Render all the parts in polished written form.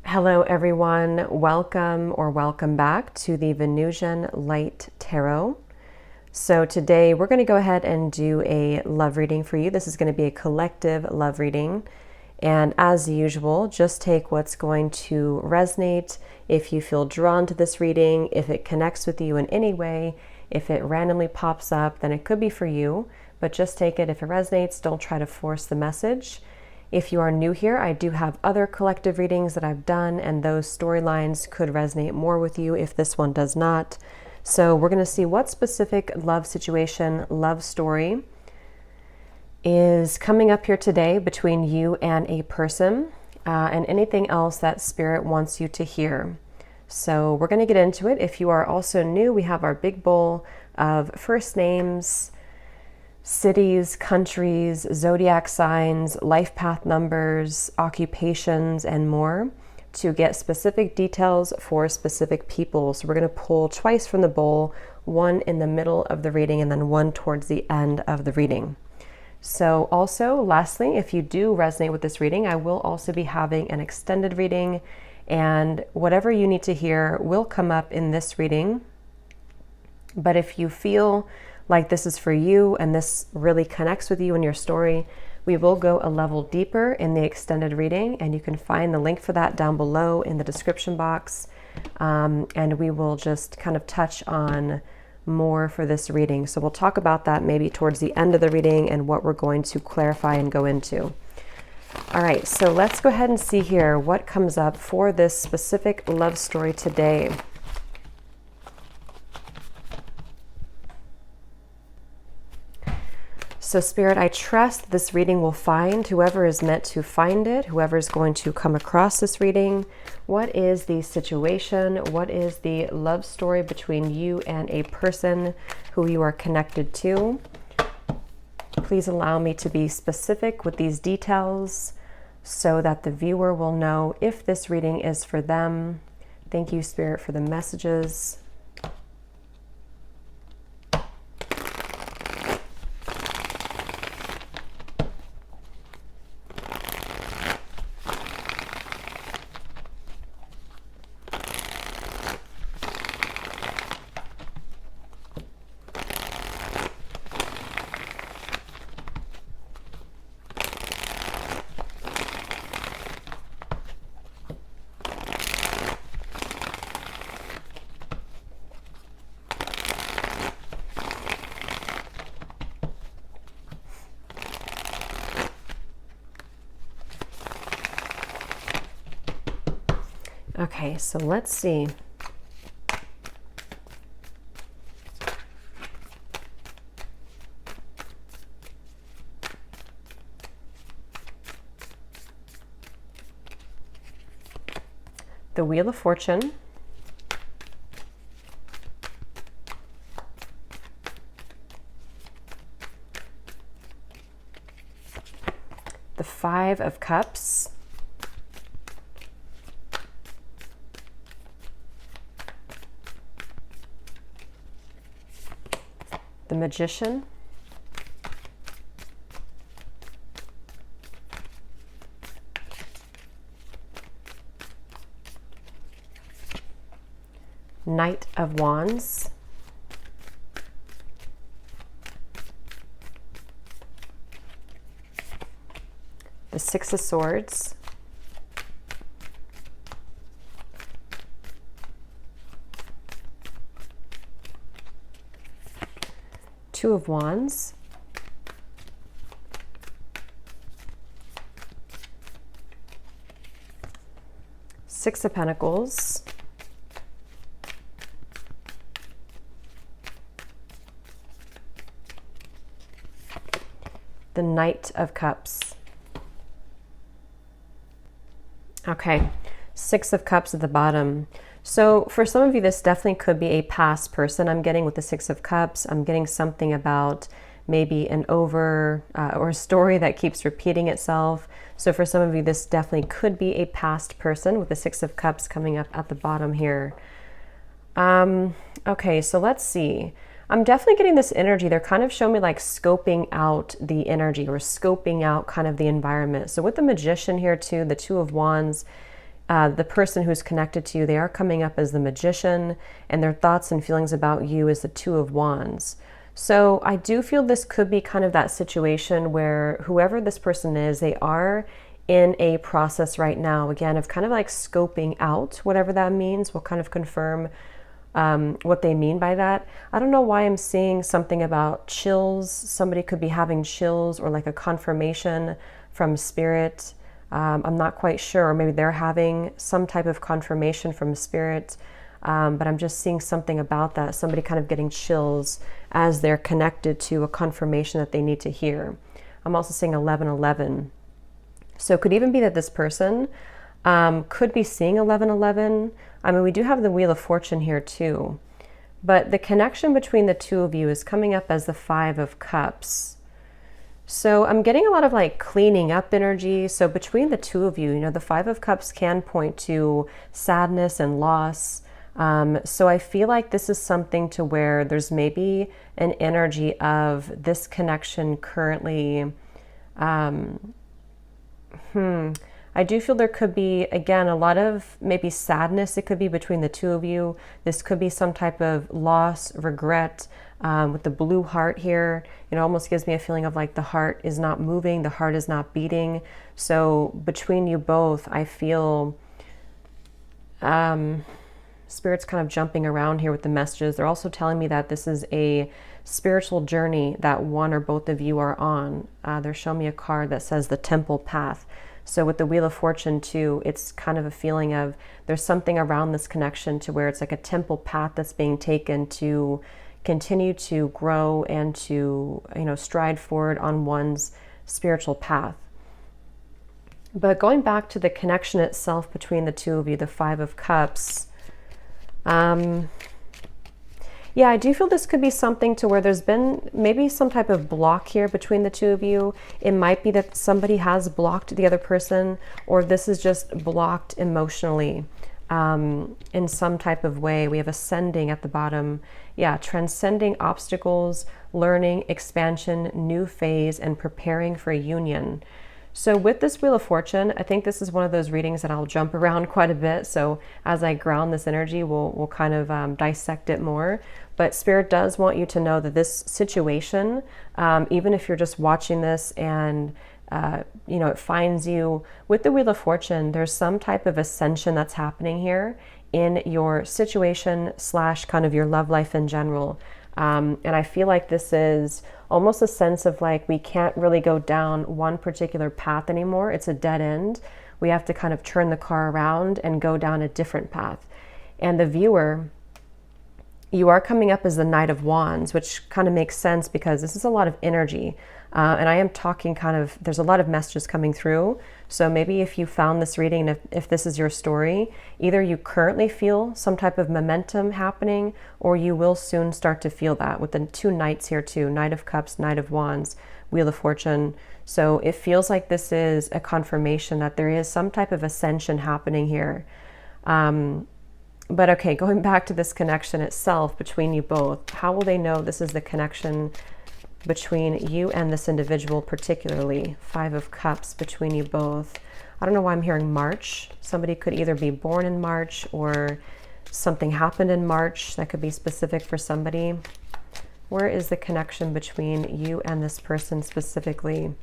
Hello everyone, welcome back to the Venusian Light Tarot. So today we're going to go ahead and do a love reading for you. This is going to be a collective love reading. And as usual, just take what's going to resonate. If you feel drawn to this reading, if it connects with you in any way, if it randomly pops up, then it could be for you. But just take it if it resonates. Don't try to force the message. If you are new here, I do have other collective readings that I've done, and those storylines could resonate more with you if this one does not. So we're going to see what specific love situation, love story is coming up here today between you and a person, and anything else that Spirit wants you to hear. So we're going to get into it. If you are also new, we have our big bowl of first names, cities, countries, zodiac signs, life path numbers, occupations, and more to get specific details for specific people. So we're going to pull twice from the bowl, one in the middle of the reading and then one towards the end of the reading. So also, lastly, if you do resonate with this reading, I will also be having an extended reading, and whatever you need to hear will come up in this reading. But if you feel like this is for you and this really connects with you and your story, we will go a level deeper in the extended reading, and you can find the link for that down below in the description box. And we will just kind of touch on more for this reading. So we'll talk about that maybe towards the end of the reading and what we're going to clarify and go into. All right, so let's go ahead and see here what comes up for this specific love story today. So Spirit, I trust this reading will find whoever is meant to find it, whoever is going to come across this reading. What is the situation? What is the love story between you and a person who you are connected to? Please allow me to be specific with these details so that the viewer will know if this reading is for them. Thank you, Spirit, for the messages. Okay, so let's see. The Wheel of Fortune, the Five of Cups, the Magician, Knight of Wands, the Six of Swords, Two of Wands, Six of Pentacles, the Knight of Cups. Okay, Six of Cups at the bottom. So for some of you, this definitely could be a past person. I'm getting with the Six of Cups. I'm getting something about maybe an or a story that keeps repeating itself. So for some of you, this definitely could be a past person with the Six of Cups coming up at the bottom here. Okay, so let's see. I'm definitely getting this energy. They're kind of showing me like scoping out the energy or scoping out kind of the environment. So with the Magician here too, the Two of Wands, The person who's connected to you, they are coming up as the Magician, and their thoughts and feelings about you is the Two of Wands. So I do feel this could be kind of that situation where whoever this person is, they are in a process right now, again, of kind of like scoping out whatever that means. We'll kind of confirm what they mean by that. I don't know why I'm seeing something about chills. Somebody could be having chills or like a confirmation from spirit. I'm not quite sure. Or maybe they're having some type of confirmation from spirit. But I'm just seeing something about that. Somebody kind of getting chills as they're connected to a confirmation that they need to hear. I'm also seeing 1111. So it could even be that this person could be seeing 1111. I mean, we do have the Wheel of Fortune here too. But the connection between the two of you is coming up as the Five of Cups. So I'm getting a lot of like cleaning up energy. So between the two of you, you know, the Five of Cups can point to sadness and loss. So I feel like this is something to where there's maybe an energy of this connection currently. I do feel there could be, again, a lot of maybe sadness. It could be between the two of you. This could be some type of loss, regret. With the blue heart here, it almost gives me a feeling of like the heart is not moving, the heart is not beating. So between you both, I feel Spirit's kind of jumping around here with the messages. They're also telling me that this is a spiritual journey that one or both of you are on. They're showing me a card that says the Temple Path. So with the Wheel of Fortune too, it's kind of a feeling of there's something around this connection to where it's like a temple path that's being taken to continue to grow and to, you know, stride forward on one's spiritual path. But going back to the connection itself between the two of you, the Five of Cups, yeah, I do feel this could be something to where there's been maybe some type of block here between the two of you. It might be that somebody has blocked the other person, or this is just blocked emotionally in some type of way. We have ascending at the bottom. Yeah, transcending obstacles, learning, expansion, new phase, and preparing for a union. So with this Wheel of Fortune, I think this is one of those readings that I'll jump around quite a bit. So as I ground this energy, we'll kind of dissect it more. But Spirit does want you to know that this situation, even if you're just watching this and you know, it finds you with the Wheel of Fortune, there's some type of ascension that's happening here in your situation / kind of your love life in general. And I feel like this is almost a sense of like, we can't really go down one particular path anymore. It's a dead end. We have to kind of turn the car around and go down a different path. And the viewer, you are coming up as the Knight of Wands, which kind of makes sense because this is a lot of energy. And I am talking kind of, there's a lot of messages coming through. So maybe if you found this reading, if this is your story, either you currently feel some type of momentum happening, or you will soon start to feel that with the two Knights here too, Knight of Cups, Knight of Wands, Wheel of Fortune. So it feels like this is a confirmation that there is some type of ascension happening here. But okay, going back to this connection itself between you both, how will they know this is the connection between you and this individual particularly? Five of Cups between you both. I don't know why I'm hearing March. Somebody could either be born in March or something happened in March that could be specific for somebody. Where is the connection between you and this person specifically?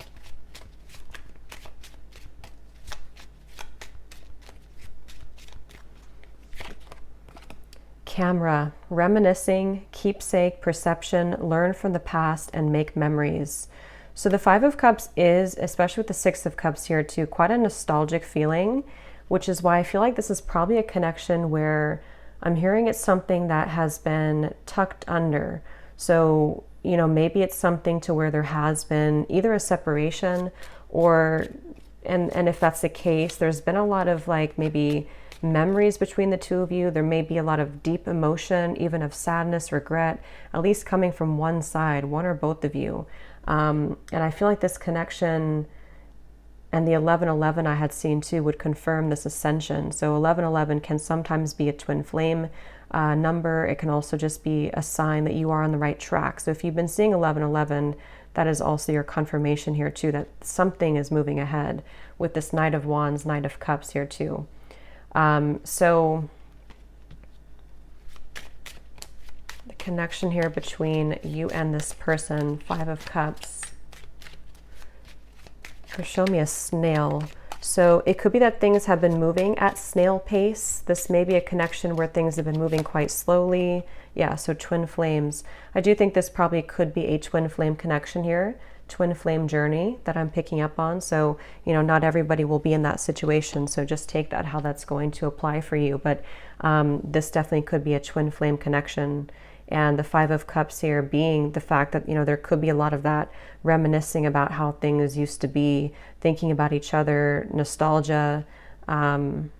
Camera, reminiscing, keepsake, perception, learn from the past, and make memories. So the Five of Cups is, especially with the Six of Cups here too, quite a nostalgic feeling, which is why I feel like this is probably a connection where I'm hearing it's something that has been tucked under. So, you know, maybe it's something to where there has been either a separation or, and if that's the case, there's been a lot of like maybe memories between the two of you. There may be a lot of deep emotion, even of sadness, regret, at least coming from one side, one or both of you. And I feel like this connection and the 1111 I had seen too would confirm this ascension. So 1111 can sometimes be a twin flame number. It can also just be a sign that you are on the right track. So if you've been seeing 1111, that is also your confirmation here too, that something is moving ahead with this Knight of Wands, Knight of Cups here too. So the connection here between you and this person, Five of Cups. Show me a snail. So it could be that things have been moving at snail pace. This may be a connection where things have been moving quite slowly. Yeah, so twin flames. I do think this probably could be a twin flame connection here, twin flame journey that I'm picking up on. So, you know, not everybody will be in that situation. So just take that how that's going to apply for you. But this definitely could be a twin flame connection. And the Five of Cups here being the fact that, you know, there could be a lot of that reminiscing about how things used to be, thinking about each other, nostalgia. I'm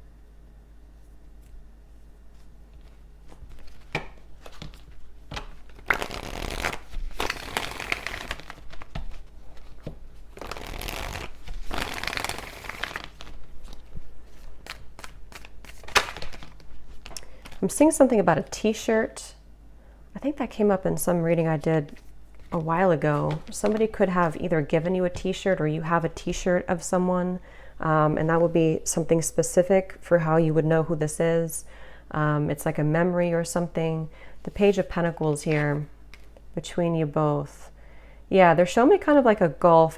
seeing something about a t-shirt. I think that came up in some reading I did a while ago. Somebody could have either given you a t-shirt or you have a t-shirt of someone, and that would be something specific for how you would know who this is. It's like a memory or something. The Page of Pentacles here between you both. Yeah, they're showing me kind of like a golf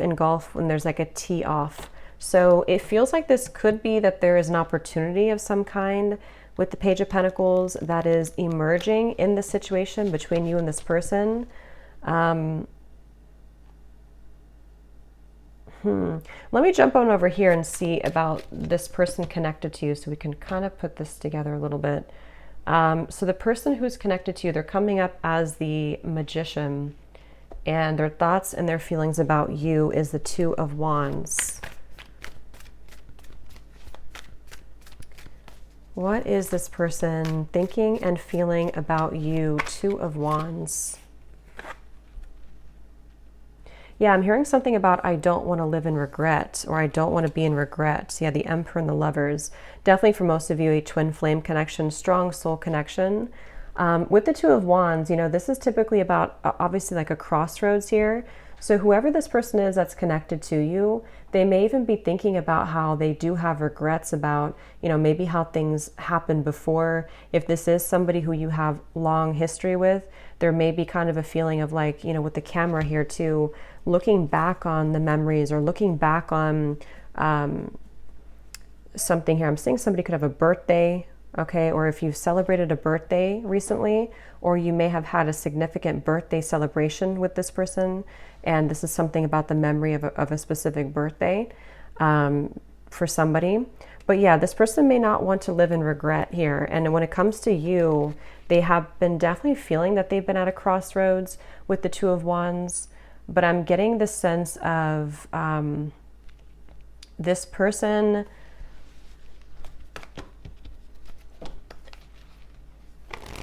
when there's like a tee off. So it feels like this could be that there is an opportunity of some kind with the Page of Pentacles that is emerging in the situation between you and this person. Let me jump on over here and see about this person connected to you so we can kind of put this together a little bit. So the person who's connected to you, they're coming up as the Magician, and their thoughts and their feelings about you is the Two of Wands. What is this person thinking and feeling about you? Two of Wands. Yeah, I'm hearing something about I don't want to live in regret, or I don't want to be in regret. Yeah, the Emperor and the Lovers. Definitely for most of you, a twin flame connection, strong soul connection. With the Two of Wands, you know, this is typically about obviously like a crossroads here. So whoever this person is that's connected to you, they may even be thinking about how they do have regrets about, you know, maybe how things happened before. If this is somebody who you have long history with, there may be kind of a feeling of like, you know, with the camera here too, looking back on the memories or looking back on something here. I'm seeing somebody could have a birthday, okay, or if you've celebrated a birthday recently, or you may have had a significant birthday celebration with this person, and this is something about the memory of a specific birthday for somebody. But yeah, this person may not want to live in regret here. And when it comes to you, they have been definitely feeling that they've been at a crossroads with the Two of Wands. But I'm getting the sense of this person.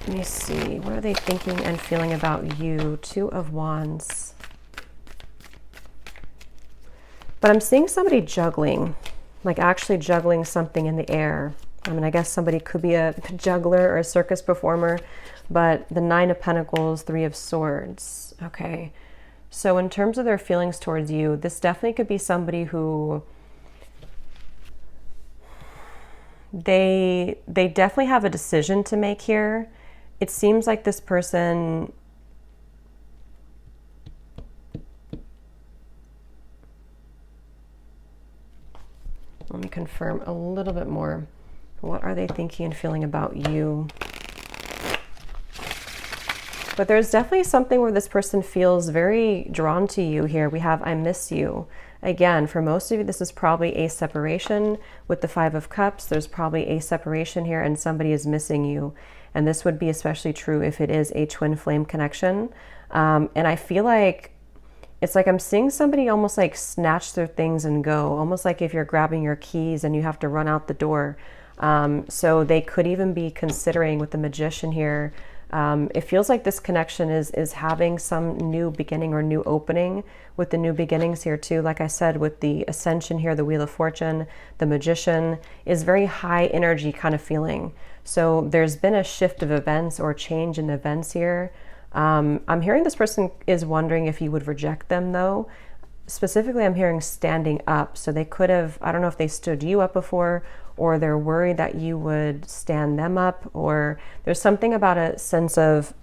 Let me see, what are they thinking and feeling about you? Two of Wands. But I'm seeing somebody juggling, like actually juggling something in the air. I mean, I guess somebody could be a juggler or a circus performer, but the Nine of Pentacles, Three of Swords. Okay, so in terms of their feelings towards you, this definitely could be somebody who they definitely have a decision to make here. It seems like this person, let me confirm a little bit more. What are they thinking and feeling about you? But there's definitely something where this person feels very drawn to you here. We have I miss you. Again, for most of you, this is probably a separation with the Five of Cups. There's probably a separation here and somebody is missing you. And this would be especially true if it is a twin flame connection. And I feel like it's like I'm seeing somebody almost like snatch their things and go, almost like if you're grabbing your keys and you have to run out the door. So they could even be considering with the Magician here. It feels like this connection is having some new beginning or new opening with the new beginnings here too. Like I said, with the Ascension here, the Wheel of Fortune, the Magician is very high energy kind of feeling. So there's been a shift of events or change in events here. I'm hearing this person is wondering if you would reject them though. specifically I'm hearing standing up. So they could have, I don't know if they stood you up before, or they're worried that you would stand them up, or there's something about a sense of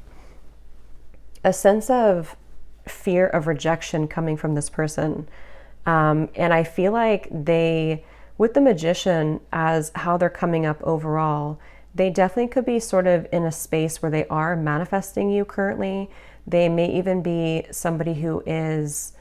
fear of rejection coming from this person. And I feel like they, with the Magician as how they're coming up overall, they definitely could be sort of in a space where they are manifesting you currently. They may even be somebody who is,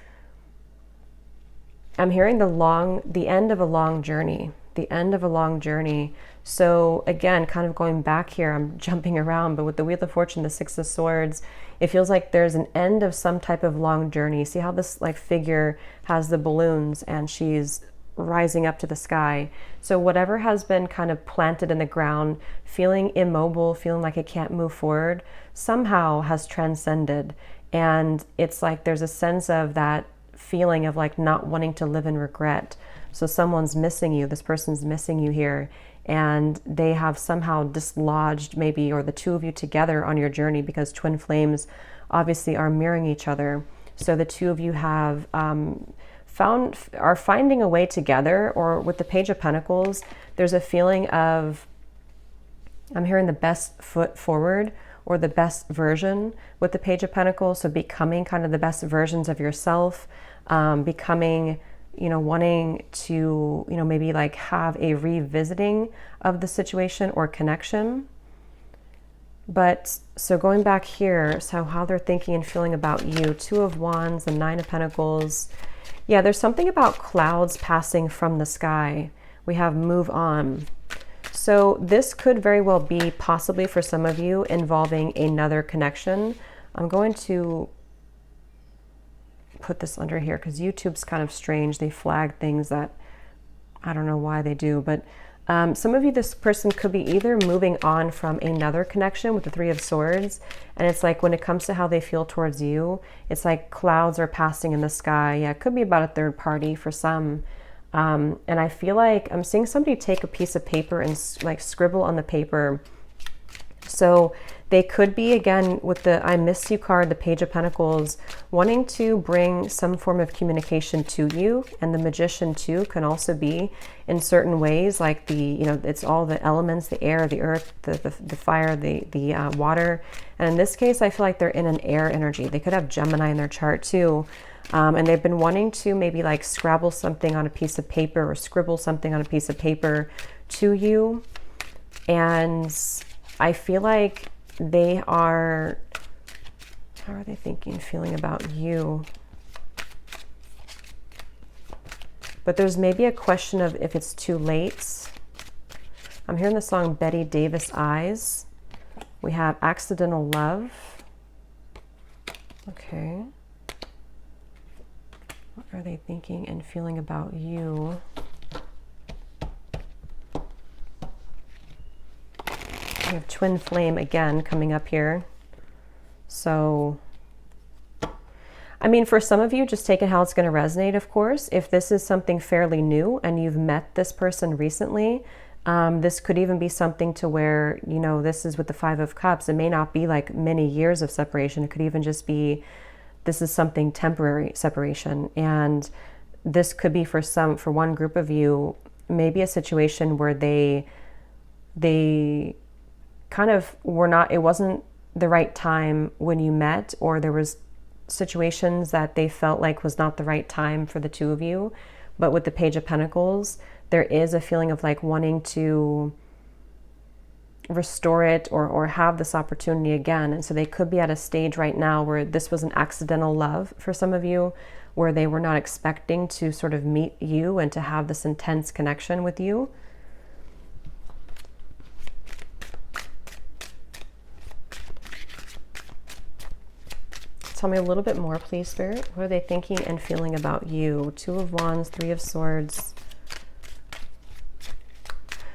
I'm hearing the end of a long journey, the end of a long journey. So again, kind of going back here, I'm jumping around, but with the Wheel of Fortune, the Six of Swords, it feels like there's an end of some type of long journey. See how this like figure has the balloons and she's rising up to the sky. So whatever has been kind of planted in the ground, feeling immobile, feeling like it can't move forward, somehow has transcended. And it's like there's a sense of that feeling of like not wanting to live in regret. So someone's missing you, this person's missing you here, and they have somehow dislodged maybe, or the two of you together on your journey, because twin flames obviously are mirroring each other. So the two of you have are finding a way together. Or with the Page of Pentacles, there's a feeling of, I'm hearing the best foot forward, or the best version with the Page of Pentacles. So becoming kind of the best versions of yourself, becoming, wanting to, maybe like have a revisiting of the situation or connection. But so going back here, so how they're thinking and feeling about you, Two of Wands, the Nine of Pentacles. Yeah, there's something about clouds passing from the sky. We have move on. So this could very well be possibly for some of you involving another connection. I'm going to put this under here because YouTube's kind of strange. They flag things that I don't know why they do, but some of you, this person could be either moving on from another connection with the Three of Swords, and it's like when it comes to how they feel towards you, it's like clouds are passing in the sky. Yeah, it could be about a third party for some. And I feel like I'm seeing somebody take a piece of paper and like scribble on the paper. So they could be, again, with the I miss you card, the Page of Pentacles, wanting to bring some form of communication to you. And the Magician too can also be in certain ways, like it's all the elements, the air, the earth, the fire, the water. And in this case, I feel like they're in an air energy. They could have Gemini in their chart too. And they've been wanting to maybe like scrabble something on a piece of paper or scribble something on a piece of paper to you. And I feel like they are, how are they thinking, feeling about you? But there's maybe a question of if it's too late. I'm hearing the song Betty Davis Eyes. We have Accidental Love. Okay. What are they thinking and feeling about you? We have Twin Flame again coming up here. So, I mean, for some of you, just take it how it's going to resonate, of course. If this is something fairly new and you've met this person recently, this could even be something to where, this is with the Five of Cups. It may not be like many years of separation. It could even just be, this is something temporary separation. And this could be for one group of you, maybe a situation where they kind of it wasn't the right time when you met, or there was situations that they felt like was not the right time for the two of you. But with the Page of Pentacles, there is a feeling of like wanting to restore it or have this opportunity again. And so they could be at a stage right now where this was an accidental love for some of you, where they were not expecting to sort of meet you and to have this intense connection with you. Tell me a little bit more, please, Spirit. What are they thinking and feeling about you? Two of Wands, Three of Swords.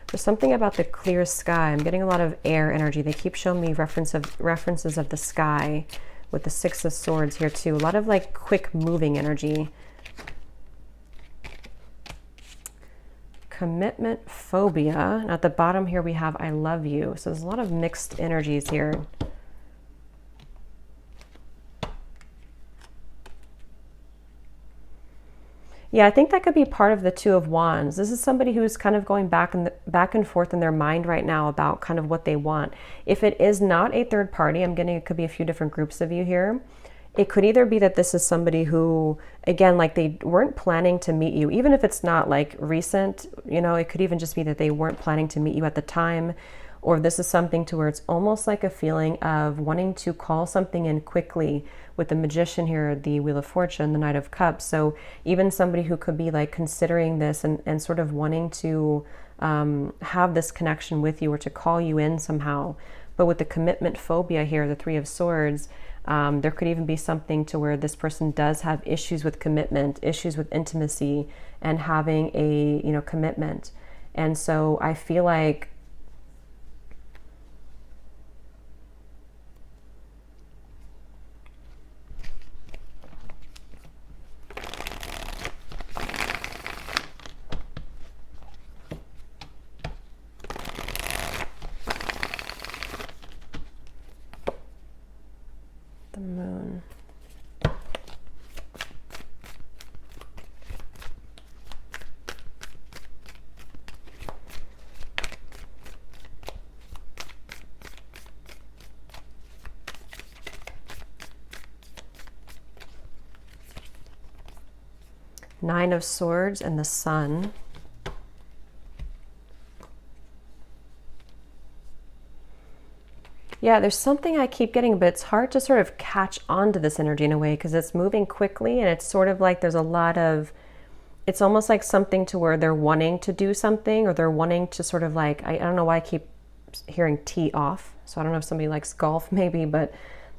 There's something about the clear sky. I'm getting a lot of air energy. They keep showing me references of the sky with the Six of Swords here too. A lot of like quick moving energy. Commitment phobia. And at the bottom here we have I love you. So there's a lot of mixed energies here. Yeah, I think that could be part of the Two of Wands. This is somebody who's kind of going back and forth in their mind right now about kind of what they want. If it is not a third party, I'm getting it could be a few different groups of you here. It could either be that this is somebody who, again, like they weren't planning to meet you, even if it's not like recent, you know, it could even just be that they weren't planning to meet you at the time. Or this is something to where it's almost like a feeling of wanting to call something in quickly with the Magician here, the Wheel of Fortune, the Knight of Cups. So even somebody who could be like considering this and sort of wanting to have this connection with you or to call you in somehow. But with the commitment phobia here, the Three of Swords, there could even be something to where this person does have issues with commitment, issues with intimacy, and having a, you know, commitment. And so I feel like the Moon. Nine of Swords and the Sun. Yeah, there's something I keep getting, but it's hard to sort of catch on to this energy in a way because it's moving quickly and it's sort of like there's a lot of, it's almost like something to where they're wanting to do something or they're wanting to sort of like, I don't know why I keep hearing tee off. So I don't know if somebody likes golf maybe, but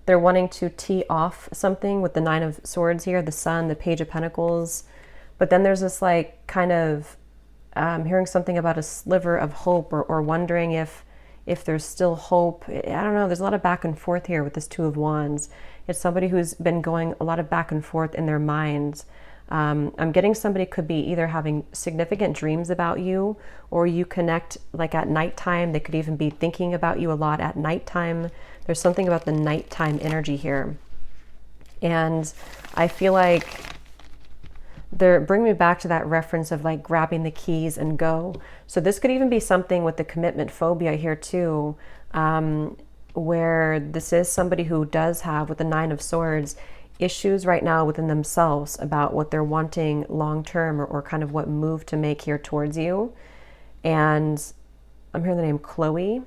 they're wanting to tee off something with the Nine of Swords here, the Sun, the Page of Pentacles. But then there's this like kind of hearing something about a sliver of hope or wondering if there's still hope. I don't know. There's a lot of back and forth here with this Two of Wands. It's somebody who's been going a lot of back and forth in their minds. I'm getting somebody could be either having significant dreams about you or you connect like at nighttime. They could even be thinking about you a lot at nighttime. There's something about the nighttime energy here. And I feel like they're bringing me back to that reference of like grabbing the keys and go. So this could even be something with the commitment phobia here too, where this is somebody who does have, with the Nine of Swords, issues right now within themselves about what they're wanting long-term or kind of what move to make here towards you. And I'm hearing the name Chloe.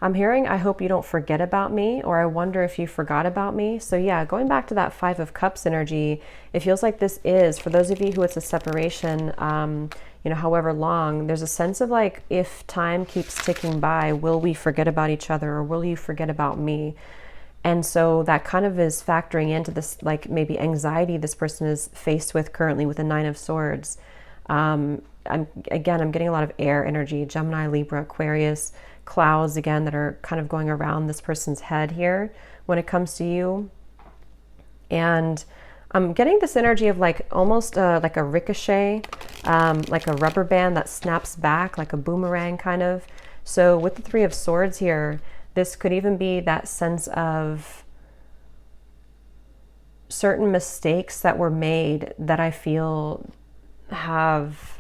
I'm hearing, I hope you don't forget about me, or I wonder if you forgot about me. So yeah, going back to that Five of Cups energy, it feels like this is, for those of you who it's a separation, you know, however long, there's a sense of like, if time keeps ticking by, will we forget about each other or will you forget about me? And so that kind of is factoring into this, like maybe anxiety this person is faced with currently with the Nine of Swords. I'm getting a lot of air energy, Gemini, Libra, Aquarius, clouds again that are kind of going around this person's head here when it comes to you. And I'm getting this energy of like almost like a ricochet, like a rubber band that snaps back like a boomerang kind of. So with the Three of Swords here, this could even be that sense of certain mistakes that were made that I feel have,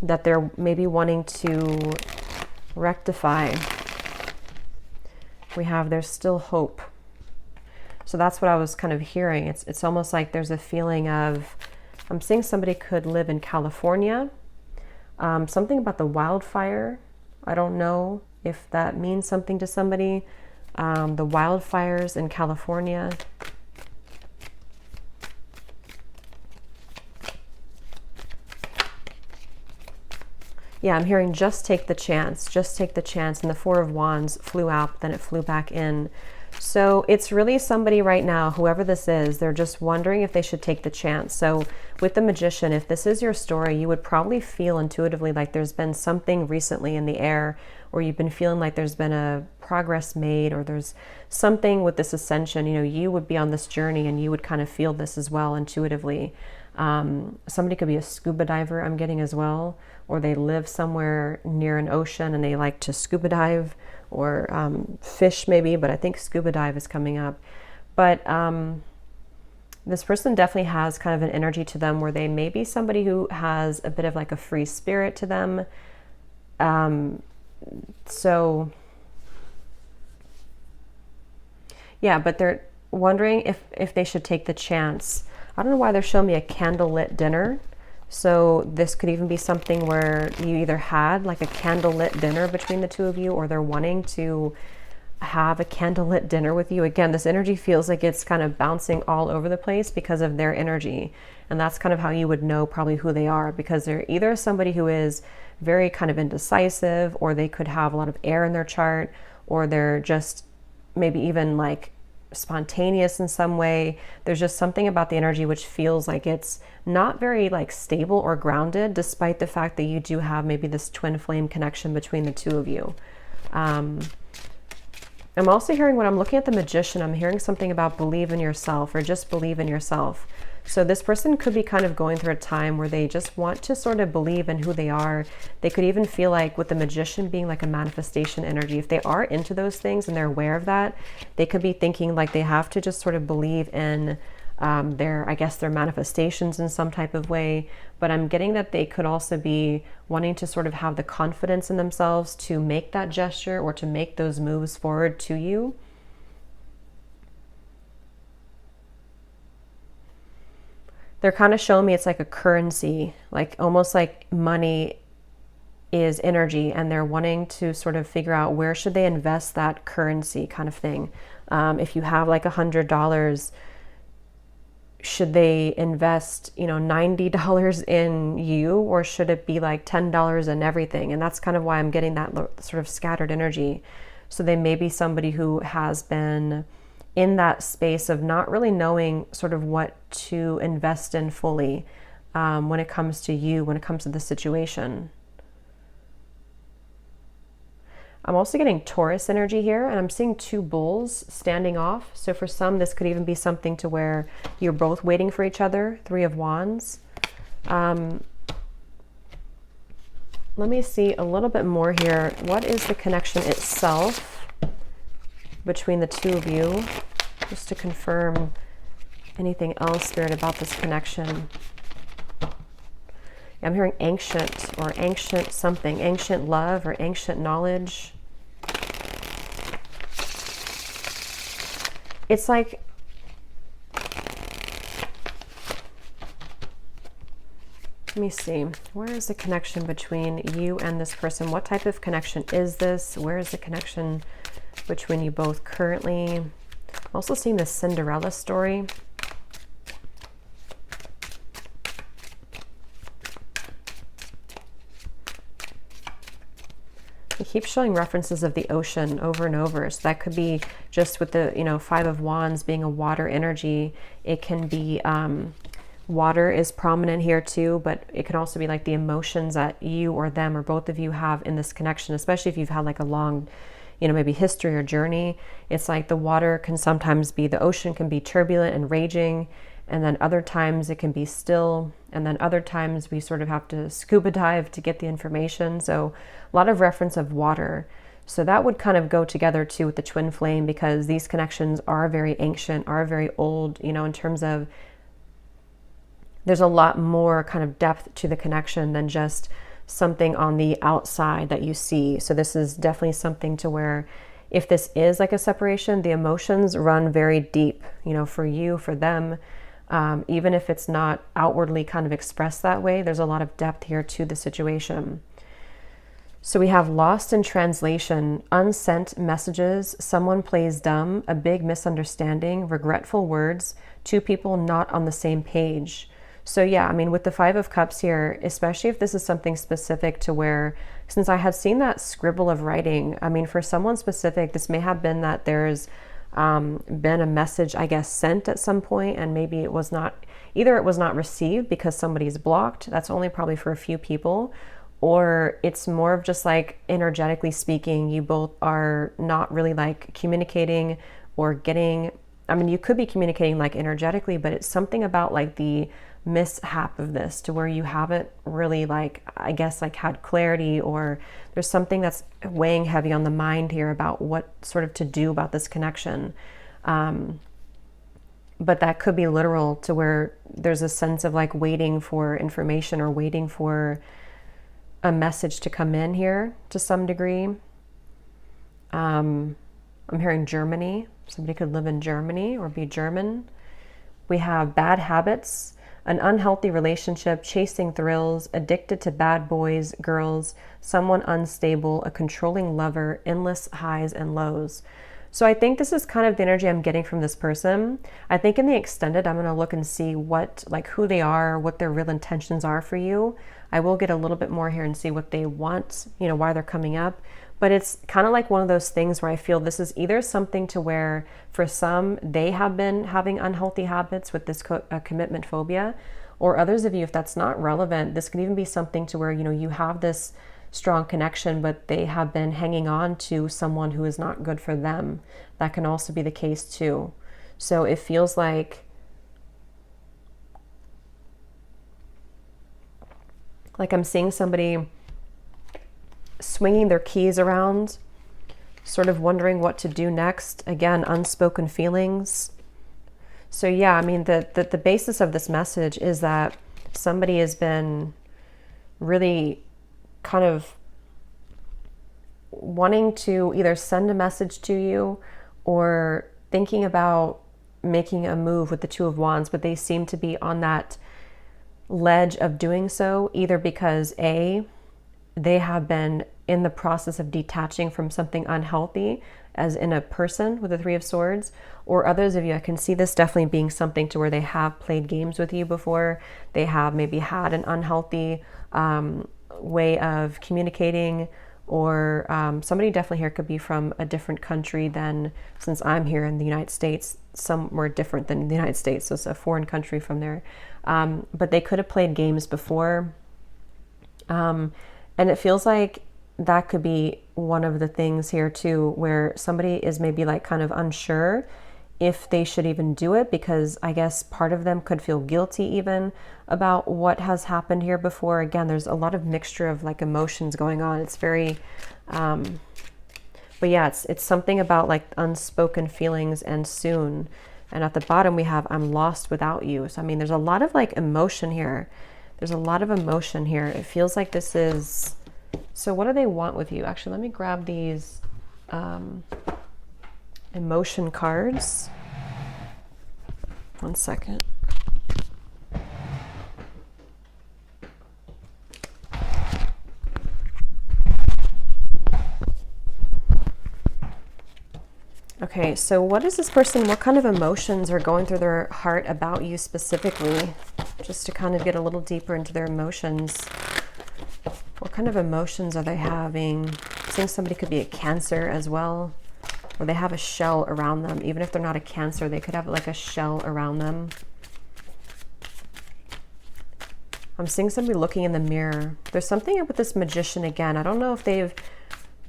that they're maybe wanting to rectify. We have, there's still hope. So that's what I was kind of hearing. It's almost like there's a feeling of, I'm seeing somebody could live in California. Something about the wildfire. I don't know if that means something to somebody. The wildfires in California. Yeah, I'm hearing just take the chance, just take the chance. And the Four of Wands flew out, then it flew back in. So it's really somebody right now, whoever this is, they're just wondering if they should take the chance. So with the Magician, if this is your story, you would probably feel intuitively like there's been something recently in the air, or you've been feeling like there's been a progress made, or there's something with this ascension. You know, you would be on this journey and you would kind of feel this as well intuitively. Somebody could be a scuba diver, I'm getting as well, or they live somewhere near an ocean and they like to scuba dive, or fish maybe, but I think scuba dive is coming up. But this person definitely has kind of an energy to them where they may be somebody who has a bit of like a free spirit to them. So yeah, but they're wondering if they should take the chance. I don't know why they're showing me a candlelit dinner. So this could even be something where you either had like a candlelit dinner between the two of you, or they're wanting to have a candlelit dinner with you. Again, this energy feels like it's kind of bouncing all over the place because of their energy. And that's kind of how you would know probably who they are, because they're either somebody who is very kind of indecisive, or they could have a lot of air in their chart, or they're just maybe even like spontaneous in some way. There's just something about the energy which feels like it's not very like stable or grounded, despite the fact that you do have maybe this twin flame connection between the two of you. I'm also hearing, when I'm looking at the Magician, I'm hearing something about believe in yourself, or just believe in yourself. So this person could be kind of going through a time where they just want to sort of believe in who they are. They could even feel like, with the Magician being like a manifestation energy, if they are into those things and they're aware of that, they could be thinking like they have to just sort of believe in their, I guess, their manifestations in some type of way. But I'm getting that they could also be wanting to sort of have the confidence in themselves to make that gesture, or to make those moves forward to you. They're kind of showing me it's like a currency, like almost like money is energy, and they're wanting to sort of figure out where should they invest that currency kind of thing. If you have like $100, should they invest, $90 in you, or should it be like $10 in everything? And that's kind of why I'm getting that sort of scattered energy. So they may be somebody who has been in that space of not really knowing sort of what to invest in fully when it comes to you, when it comes to the situation. I'm also getting Taurus energy here, and I'm seeing two bulls standing off. So for some, this could even be something to where you're both waiting for each other. 3 of Wands. Let me see a little bit more here. What is the connection itself between the two of you? Just to confirm anything else, Spirit, about this connection. I'm hearing ancient, or ancient something, ancient love, or ancient knowledge. It's like, let me see, where is the connection between you and this person? What type of connection is this? Where is the connection between you both currently? I'm also seeing the Cinderella story. It keeps showing references of the ocean over and over. So that could be just with the, 5 of Wands being a water energy. It can be, water is prominent here too, but it can also be like the emotions that you or them or both of you have in this connection, especially if you've had like a long, maybe history or journey. It's like the water can sometimes be, the ocean can be turbulent and raging, and then other times it can be still, and then other times we sort of have to scuba dive to get the information. So a lot of reference of water. So that would kind of go together too with the twin flame, because these connections are very ancient, are very old, in terms of there's a lot more kind of depth to the connection than just something on the outside that you see. So this is definitely something to where, if this is like a separation, the emotions run very deep, for you, for them. Even if it's not outwardly kind of expressed that way, there's a lot of depth here to the situation. So we have lost in translation, unsent messages, someone plays dumb, a big misunderstanding, regretful words, 2 people not on the same page. So yeah, with the 5 of Cups here, especially if this is something specific to where, since I had seen that scribble of writing, for someone specific, this may have been that there's been a message, I guess, sent at some point, and maybe it was not, either it was not received because somebody's blocked, that's only probably for a few people, or it's more of just like, energetically speaking, you both are not really like communicating or getting, you could be communicating like energetically, but it's something about like the mishap of this to where you haven't really like, I guess, like had clarity, or there's something that's weighing heavy on the mind here about what sort of to do about this connection. But that could be literal to where there's a sense of like waiting for information or waiting for a message to come in here to some degree. I'm hearing Germany. Somebody could live in Germany or be German. We have bad habits, an unhealthy relationship, chasing thrills, addicted to bad boys, girls, someone unstable, a controlling lover, endless highs and lows. So I think this is kind of the energy I'm getting from this person. I think in the extended, I'm going to look and see what, like who they are, what their real intentions are for you. I will get a little bit more here and see what they want, you know, why they're coming up. But it's kind of like one of those things where I feel this is either something to where for some, they have been having unhealthy habits with this commitment phobia, or others of you, if that's not relevant, this can even be something to where, you know, you have this strong connection, but they have been hanging on to someone who is not good for them. That can also be the case too. So it feels like I'm seeing somebody swinging their keys around, sort of wondering what to do next. Again, unspoken feelings. So yeah, I mean, the basis of this message is that somebody has been really kind of wanting to either send a message to you or thinking about making a move with the Two of Wands, but they seem to be on that ledge of doing so, either because A, they have been in the process of detaching from something unhealthy, as in a person with the Three of Swords, or others of you, I can see this definitely being something to where they have played games with you before. They have maybe had an unhealthy way of communicating, or somebody definitely here could be from a different country than, since I'm here in the United States, somewhere different than the United States, so it's a foreign country from there. But they could have played games before. And it feels like that could be one of the things here too, where somebody is maybe like kind of unsure if they should even do it, because I guess part of them could feel guilty even about what has happened here before. Again, there's a lot of mixture of like emotions going on. It's very, but yeah, it's something about like unspoken feelings and soon. And at the bottom we have, I'm lost without you. So I mean, there's a lot of like emotion here. There's a lot of emotion here. It feels like this is, so what do they want with you? Actually, let me grab these emotion cards. One second. Okay, so what is this person, what kind of emotions are going through their heart about you specifically? Just to kind of get a little deeper into their emotions. What kind of emotions are they having? I think somebody could be a Cancer as well, or they have a shell around them. Even if they're not a Cancer, they could have like a shell around them. I'm seeing somebody looking in the mirror. There's something with this Magician again. I don't know if they've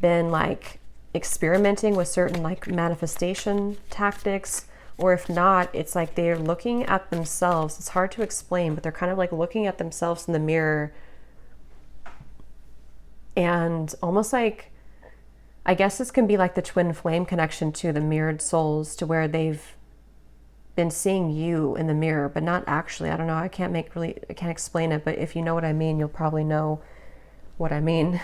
been like experimenting with certain like manifestation tactics, or if not, it's like they're looking at themselves. It's hard to explain, but they're kind of like looking at themselves in the mirror and almost like, I guess this can be like the twin flame connection to the mirrored souls, to where they've been seeing you in the mirror, but not actually. I don't know. I can't explain it, but if you know what I mean, you'll probably know what I mean.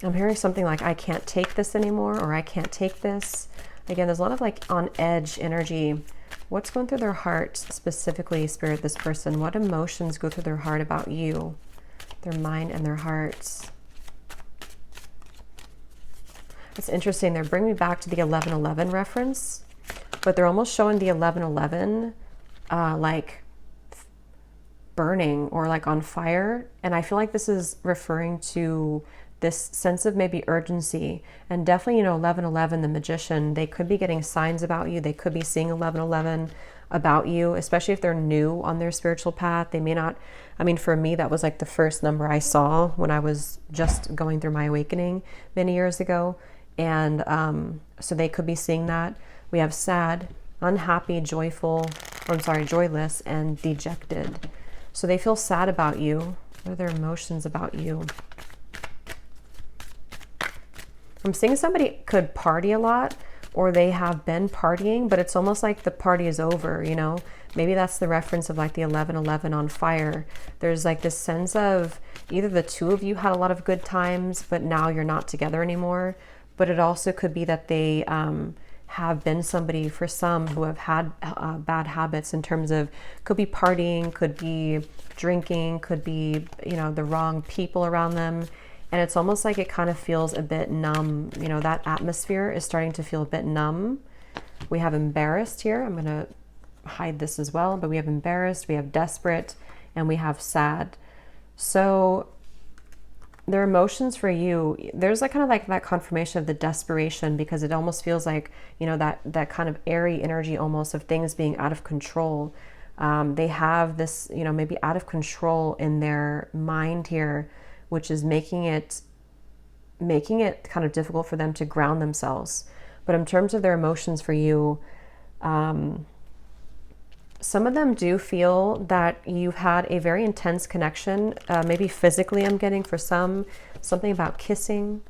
I'm hearing something like, I can't take this anymore, or I can't take this. Again, there's a lot of like on edge energy. What's going through their heart specifically, Spirit, this person? What emotions go through their heart about you? Their mind and their hearts. It's interesting. They're bringing me back to the 11:11 reference, but they're almost showing the 11:11 like burning or like on fire. And I feel like this is referring to this sense of maybe urgency. And definitely, you know, 11:11, the Magician, they could be getting signs about you. They could be seeing 11:11 about you, especially if they're new on their spiritual path. They may not, I mean, for me, that was like the first number I saw when I was just going through my awakening many years ago. And so they could be seeing that. We have sad, unhappy, joyful, or I'm sorry, joyless, and dejected. So they feel sad about you. What are their emotions about you? I'm seeing somebody could party a lot, or they have been partying, but it's almost like the party is over, you know? Maybe that's the reference of like the 1111 on fire. There's like this sense of either the two of you had a lot of good times, but now you're not together anymore. But it also could be that they have been somebody, for some, who have had bad habits in terms of, could be partying, could be drinking, could be, you know, the wrong people around them. And it's almost like it kind of feels a bit numb. You know, that atmosphere is starting to feel a bit numb. We have embarrassed here. I'm going to hide this as well, but we have embarrassed, we have desperate, and we have sad. So their emotions for you, there's like kind of like that confirmation of the desperation, because it almost feels like, you know, that kind of airy energy almost of things being out of control. They have this, you know, maybe out of control in their mind here, which is making it kind of difficult for them to ground themselves. But in terms of their emotions for you, some of them do feel that you've had a very intense connection, maybe physically. I'm getting for some, something about kissing,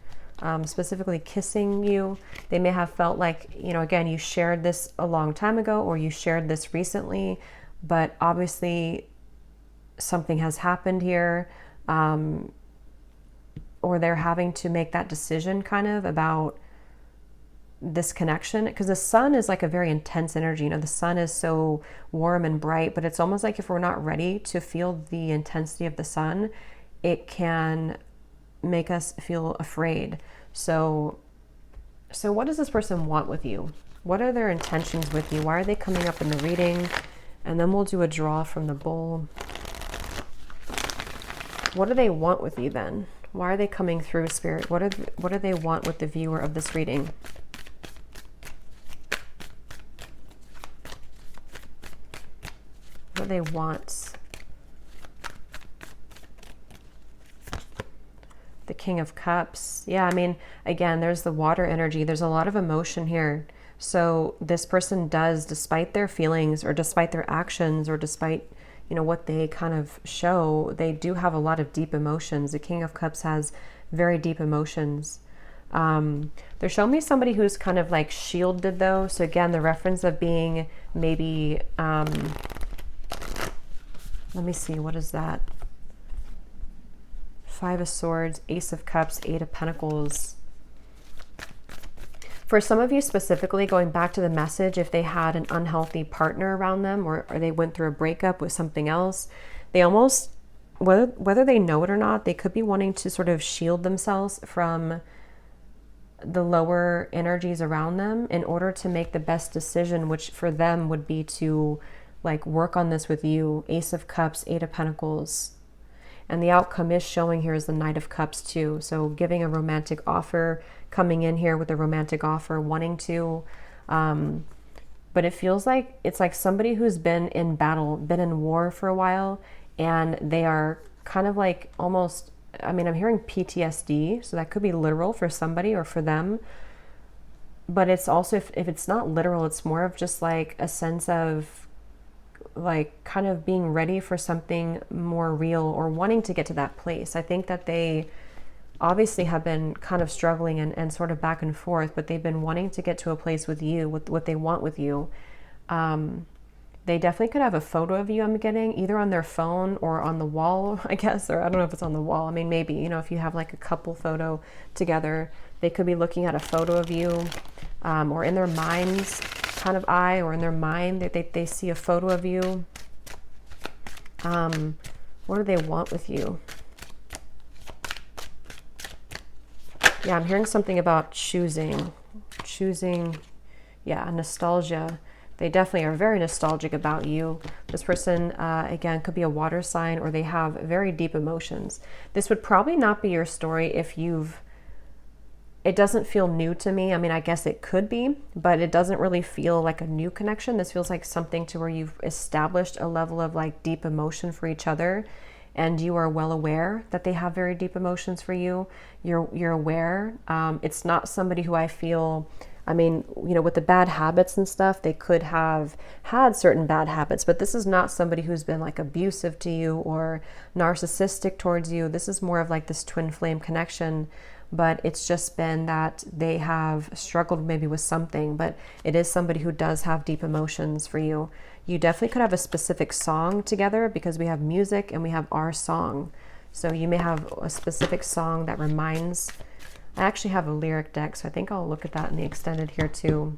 specifically kissing you. They may have felt like, you know, again, you shared this a long time ago, or you shared this recently, but obviously something has happened here, or they're having to make that decision kind of about this connection, because the sun is like a very intense energy. You know, the sun is so warm and bright, but it's almost like if we're not ready to feel the intensity of the sun, it can make us feel afraid. So what does this person want with you? What are their intentions with you? Why are they coming up in the reading? And then we'll do a draw from the bowl. What do they want with you then? Why are they coming through, Spirit? What do they want with the viewer of this reading? What do they want? The King of Cups. Yeah, I mean, again, there's the water energy. There's a lot of emotion here. So this person does, despite their feelings or despite their actions or despite, you know, what they kind of show, they do have a lot of deep emotions. The King of Cups has very deep emotions. They're showing me somebody who's kind of like shielded though. So again, the reference of being maybe, let me see, what is that? Five of Swords, Ace of Cups, Eight of Pentacles. For some of you specifically, going back to the message, if they had an unhealthy partner around them, or they went through a breakup with something else, they almost, whether they know it or not, they could be wanting to sort of shield themselves from the lower energies around them in order to make the best decision, which for them would be to like work on this with you. Ace of Cups, Eight of Pentacles. And the outcome is showing here is the Knight of Cups too. So giving a romantic offer, coming in here with a romantic offer, wanting to, but it feels like it's like somebody who's been in battle, been in war for a while, and they are kind of like almost, I mean, I'm hearing PTSD, so that could be literal for somebody or for them. But it's also, if it's not literal, it's more of just like a sense of like kind of being ready for something more real or wanting to get to that place. I think that they obviously have been kind of struggling and sort of back and forth, but they've been wanting to get to a place with you, with what they want with you. They definitely could have a photo of you, I'm getting, either on their phone or on the wall, I guess, or I don't know if it's on the wall. I mean, maybe, you know, if you have like a couple photo together, they could be looking at a photo of you, or in their mind's kind of eye, or in their mind that they see a photo of you. What do they want with you? Yeah, I'm hearing something about choosing, yeah, nostalgia. They definitely are very nostalgic about you. This person, again, could be a water sign, or they have very deep emotions. This would probably not be your story if it doesn't feel new to me. I mean, I guess it could be, but it doesn't really feel like a new connection. This feels like something to where you've established a level of like deep emotion for each other, and you are well aware that they have very deep emotions for you. You're aware. It's not somebody who I feel, I mean, you know, with the bad habits and stuff, they could have had certain bad habits, but this is not somebody who's been like abusive to you or narcissistic towards you. This is more of like this twin flame connection but it's just been that they have struggled maybe with something, but it is somebody who does have deep emotions for you. You definitely could have a specific song together because we have music and we have our song. So you may have a specific song that reminds, I actually have a lyric deck, so I think I'll look at that in the extended here too.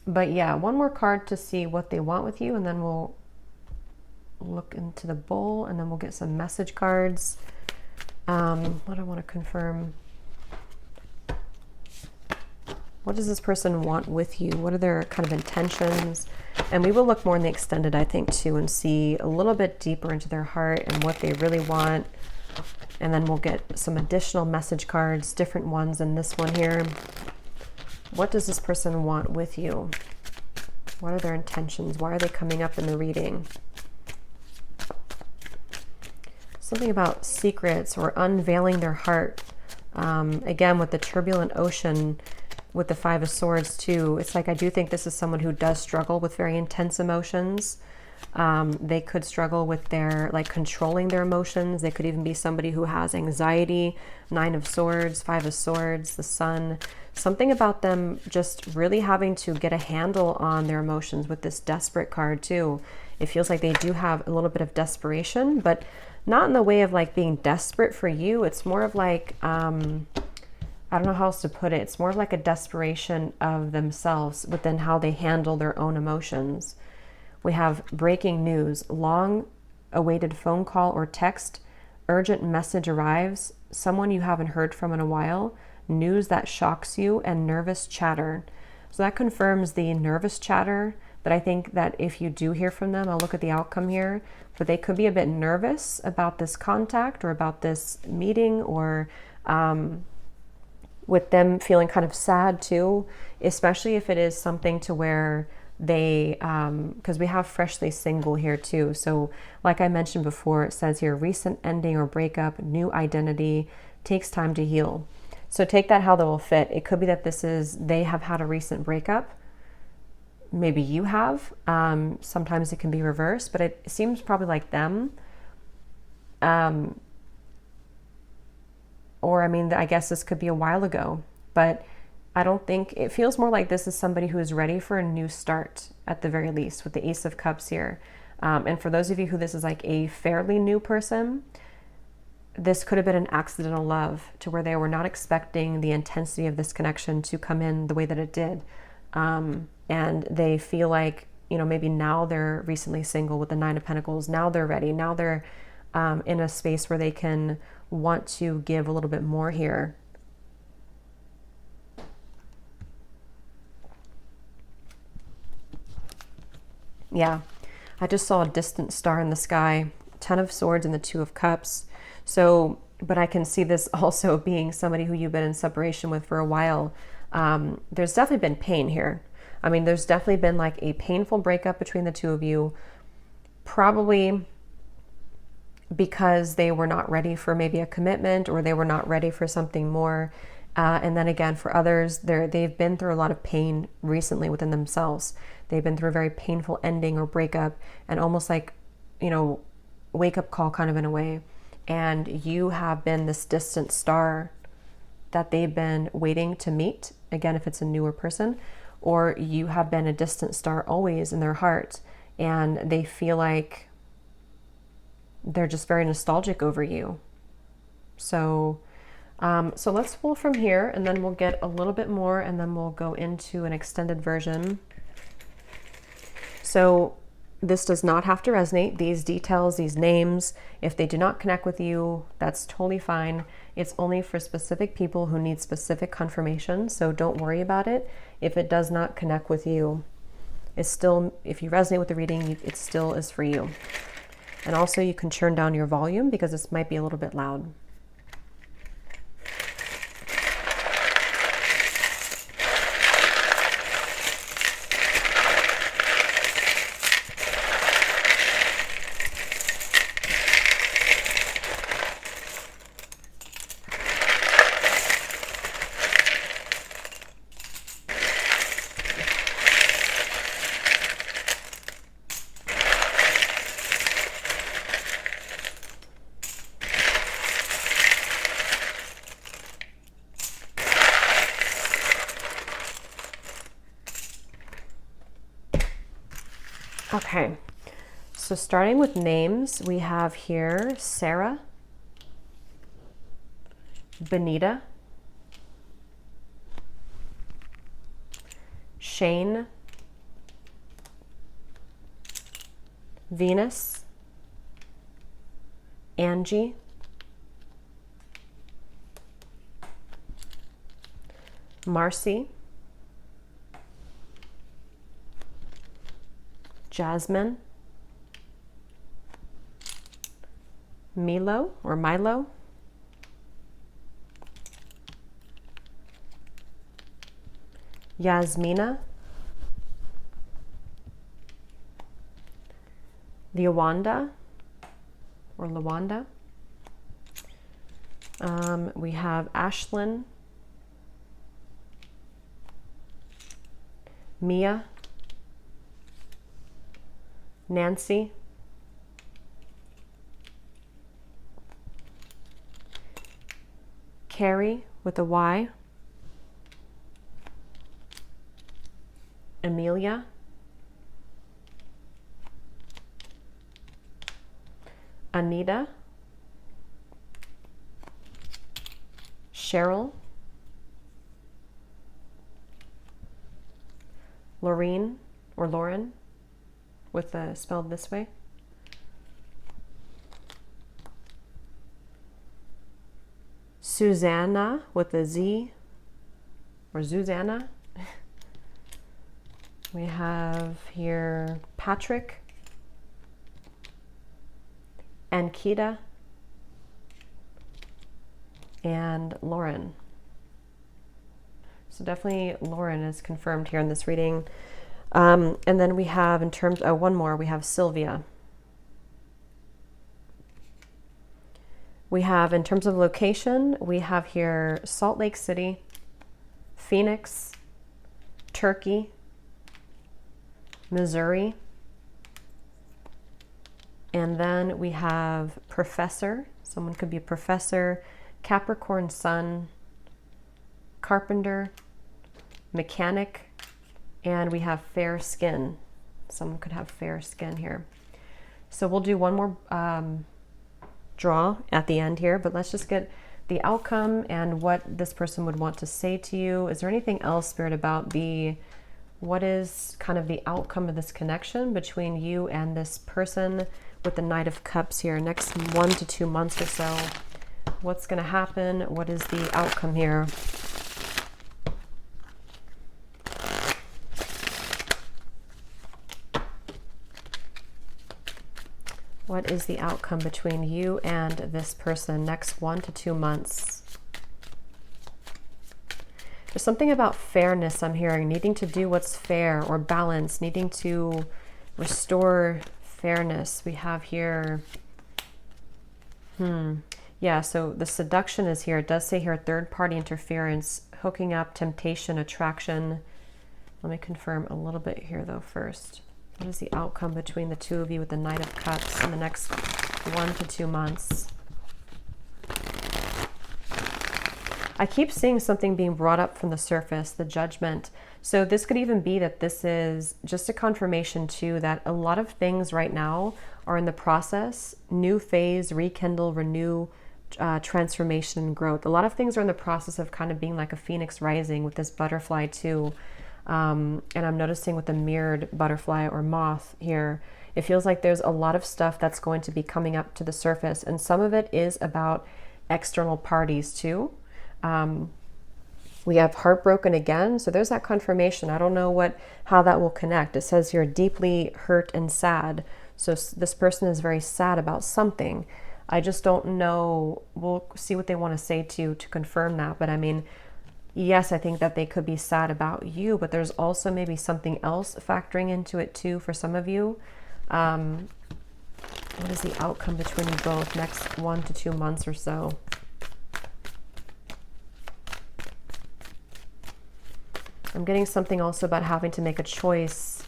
But yeah, one more card to see what they want with you, and then we'll look into the bowl, and then we'll get some message cards. What I want to confirm. What does this person want with you? What are their kind of intentions? And we will look more in the extended, I think, too, and see a little bit deeper into their heart and what they really want. And then we'll get some additional message cards, different ones than this one here. What does this person want with you? What are their intentions? Why are they coming up in the reading? Something about secrets or unveiling their heart. Again, with the turbulent ocean, with the Five of Swords too, it's like I do think this is someone who does struggle with very intense emotions. They could struggle with their, like, controlling their emotions. They could even be somebody who has anxiety. Nine of Swords, Five of Swords, the Sun. Something about them just really having to get a handle on their emotions with this Desperate card too. It feels like they do have a little bit of desperation, but not in the way of like being desperate for you. It's more of like, I don't know how else to put it. It's more of like a desperation of themselves within how they handle their own emotions. We have breaking news, long awaited phone call or text, urgent message arrives, someone you haven't heard from in a while, news that shocks you, and nervous chatter. So that confirms the nervous chatter, that I think that if you do hear from them, I'll look at the outcome here, but they could be a bit nervous about this contact or about this meeting, or with them feeling kind of sad too, especially if it is something to where they, because we have freshly single here too. So like I mentioned before, it says here, recent ending or breakup, new identity, takes time to heal. So take that how that will fit. It could be that this is, they have had a recent breakup. Maybe you have. Sometimes it can be reversed, but it seems probably like them. Or, I mean, I guess this could be a while ago, but I don't think, it feels more like this is somebody who is ready for a new start at the very least, with the Ace of Cups here. And for those of you who this is like a fairly new person, this could have been an accidental love to where they were not expecting the intensity of this connection to come in the way that it did. And they feel like, you know, maybe now they're recently single with the Nine of Pentacles. Now they're ready. Now they're in a space where they can want to give a little bit more here. Yeah, I just saw a distant star in the sky, Ten of Swords and the Two of Cups. So, but I can see this also being somebody who you've been in separation with for a while. There's definitely been pain here. I mean, there's definitely been like a painful breakup between the two of you, probably because they were not ready for maybe a commitment, or they were not ready for something more. And then again, for others, they've been through a lot of pain recently within themselves. They've been through a very painful ending or breakup, and almost like, you know, wake up call kind of in a way. And you have been this distant star that they've been waiting to meet. Again, if it's a newer person, or you have been a distant star always in their heart, and they feel like they're just very nostalgic over you. So let's pull from here, and then we'll get a little bit more, and then we'll go into an extended version. So this does not have to resonate. These details, these names, if they do not connect with you, that's totally fine. It's only for specific people who need specific confirmation. So don't worry about it. If it does not connect with you, it's still, if you resonate with the reading, it still is for you. And also you can turn down your volume because this might be a little bit loud. Okay, so starting with names, we have here Sarah, Benita, Shane, Venus, Angie, Marcy, Jasmine, Milo or Milo, Yasmina, Lawanda or Lawanda. We have Ashlyn, Mia, Nancy, Carrie with a Y, Amelia, Anita, Cheryl, Laureen or Lauren with the spelled this way, Susanna with a Z or Susanna. We have here Patrick, Ankita, and Lauren. So definitely Lauren is confirmed here in this reading. And then we have in terms of one more, we have Sylvia. We have in terms of location, we have here Salt Lake City, Phoenix, Turkey, Missouri, and then we have Professor. Someone could be a professor, Capricorn Sun, Carpenter, Mechanic, and we have fair skin. Someone could have fair skin here. So we'll do one more draw at the end here, but let's just get the outcome and what this person would want to say to you. Is there anything else, Spirit, about what is kind of the outcome of this connection between you and this person with the Knight of Cups here? Next 1 to 2 months or so, what's going to happen? What is the outcome here? What is the outcome between you and this person next 1 to 2 months? There's something about fairness I'm hearing, needing to do what's fair or balance, needing to restore fairness. We have here, yeah, so the seduction is here. It does say here third-party interference, hooking up, temptation, attraction. Let me confirm a little bit here though first. What is the outcome between the two of you with the Knight of Cups in the next 1 to 2 months? I keep seeing something being brought up from the surface, the Judgment. So this could even be that this is just a confirmation too that a lot of things right now are in the process, new phase, rekindle, renew, transformation, growth. A lot of things are in the process of kind of being like a phoenix rising with this butterfly too. And I'm noticing with the mirrored butterfly or moth here, it feels like there's a lot of stuff that's going to be coming up to the surface. And some of it is about external parties too. We have heartbroken again. So there's that confirmation. I don't know how that will connect. It says you're deeply hurt and sad. So this person is very sad about something. I just don't know. We'll see what they want to say to you to confirm that. But I mean, yes, I think that they could be sad about you, but there's also maybe something else factoring into it too for some of you. What is the outcome between you both next 1 to 2 months or so? I'm getting something also about having to make a choice.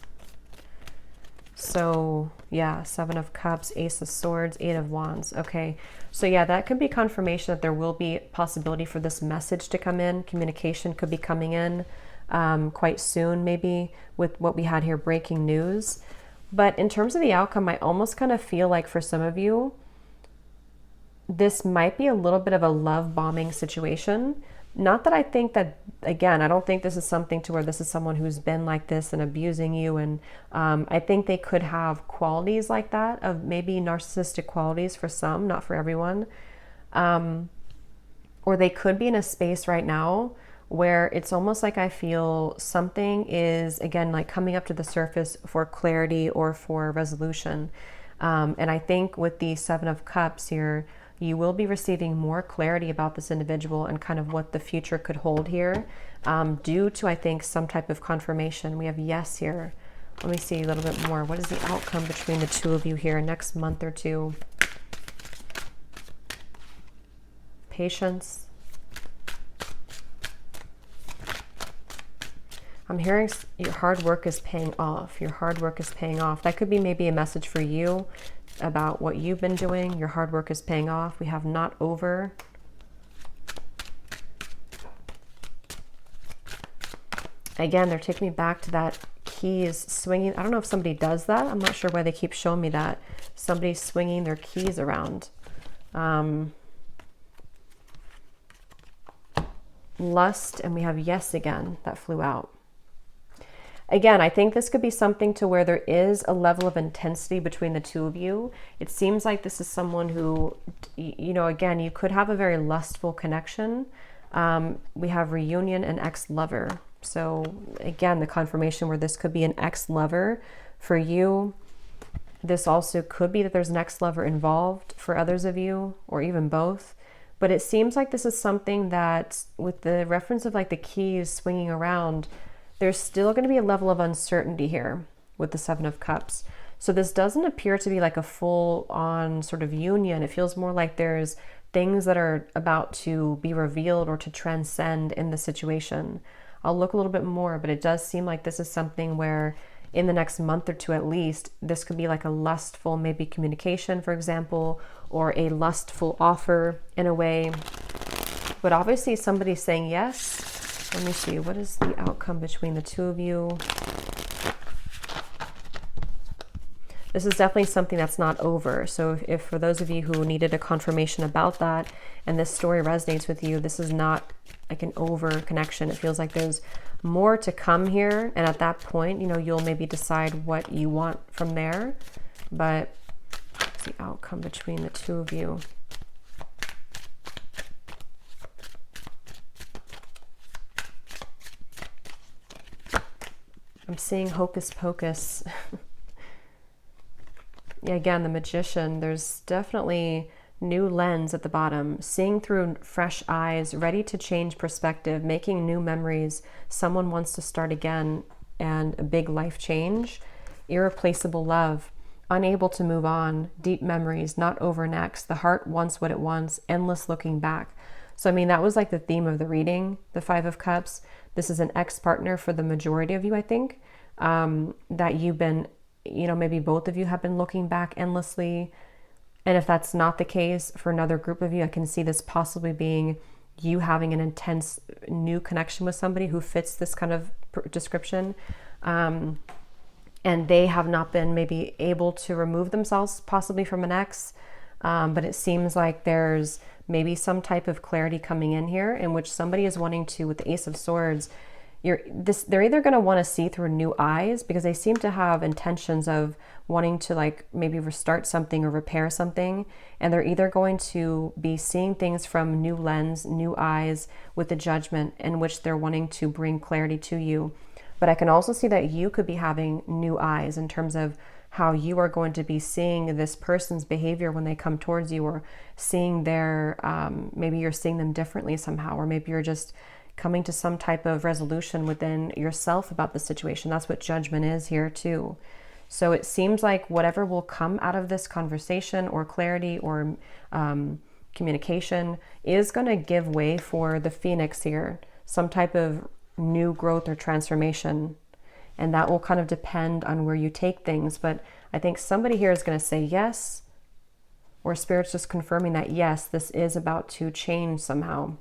So yeah, 7 of Cups, Ace of Swords, 8 of Wands. Okay, so yeah, that could be confirmation that there will be possibility for this message to come in. Communication could be coming in quite soon, maybe with what we had here, breaking news. But in terms of the outcome, I almost kind of feel like for some of you, this might be a little bit of a love bombing situation. Not that I think that, again, I don't think this is something to where this is someone who's been like this and abusing you. And I think they could have qualities like that, of maybe narcissistic qualities for some, not for everyone. Or they could be in a space right now where it's almost like I feel something is, again, like coming up to the surface for clarity or for resolution. And I think with the Seven of Cups here, you will be receiving more clarity about this individual and kind of what the future could hold here, due to, I think, some type of confirmation. We have yes here. Let me see a little bit more. What is the outcome between the two of you here next month or two? Patience. I'm hearing your hard work is paying off. Your hard work is paying off. That could be maybe a message for you about what you've been doing. Your hard work is paying off. We have not over. Again, they're taking me back to that keys swinging. I don't know if somebody does that. I'm not sure why they keep showing me that. Somebody's swinging their keys around. Lust, and we have yes again. That flew out. Again, I think this could be something to where there is a level of intensity between the two of you. It seems like this is someone who, you know, again, you could have a very lustful connection. We have reunion and ex-lover. So again, the confirmation where this could be an ex-lover for you. This also could be that there's an ex-lover involved for others of you, or even both. But it seems like this is something that, with the reference of like the keys swinging around, there's still going to be a level of uncertainty here with the Seven of Cups. So this doesn't appear to be like a full-on sort of union. It feels more like there's things that are about to be revealed or to transcend in the situation. I'll look a little bit more, but it does seem like this is something where in the next month or two at least, this could be like a lustful maybe communication, for example, or a lustful offer in a way. But obviously somebody's saying yes. Let me see, what is the outcome between the two of you? This is definitely something that's not over. So if for those of you who needed a confirmation about that and this story resonates with you, this is not like an over connection. It feels like there's more to come here. And at that point, you know, you'll maybe decide what you want from there. But what's the outcome between the two of you? I'm seeing hocus pocus. Yeah, again, the Magician. There's definitely new lens at the bottom, seeing through fresh eyes, ready to change perspective, making new memories. Someone wants to start again, and a big life change. Irreplaceable love, unable to move on, deep memories, not over next. The heart wants what it wants, endless looking back. So, I mean, that was like the theme of the reading, the Five of Cups. This is an ex-partner for the majority of you, I think, that you've been, you know, maybe both of you have been looking back endlessly. And if that's not the case for another group of you, I can see this possibly being you having an intense new connection with somebody who fits this kind of description. And they have not been maybe able to remove themselves possibly from an ex. But it seems like there's maybe some type of clarity coming in here in which somebody is wanting to, with the Ace of Swords, they're either going to want to see through new eyes because they seem to have intentions of wanting to like maybe restart something or repair something. And they're either going to be seeing things from new lens, new eyes with the Judgment in which they're wanting to bring clarity to you. But I can also see that you could be having new eyes in terms of how you are going to be seeing this person's behavior when they come towards you, or seeing their, maybe you're seeing them differently somehow, or maybe you're just coming to some type of resolution within yourself about the situation. That's what Judgment is here too. So it seems like whatever will come out of this conversation or clarity or communication is going to give way for the Phoenix here, some type of new growth or transformation. And that will kind of depend on where you take things. But I think somebody here is going to say yes, or Spirit's just confirming that, yes, this is about to change somehow.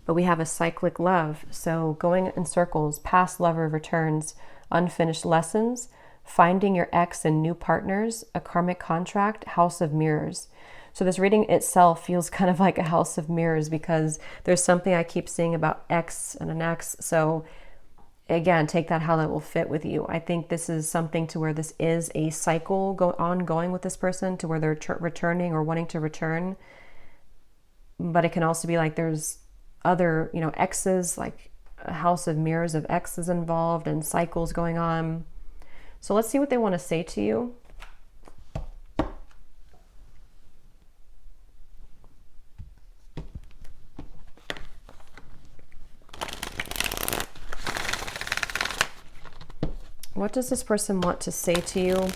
But we have a cyclic love. So going in circles, past lover returns, unfinished lessons, finding your ex and new partners, a karmic contract, House of Mirrors. So this reading itself feels kind of like a house of mirrors because there's something I keep seeing about ex and an ex. So again, take that how that will fit with you. I think this is something to where this is a cycle ongoing with this person, to where they're returning or wanting to return. But it can also be like there's other, exes, like a house of mirrors of exes involved and cycles going on. So let's see what they want to say to you. What does this person want to say to you?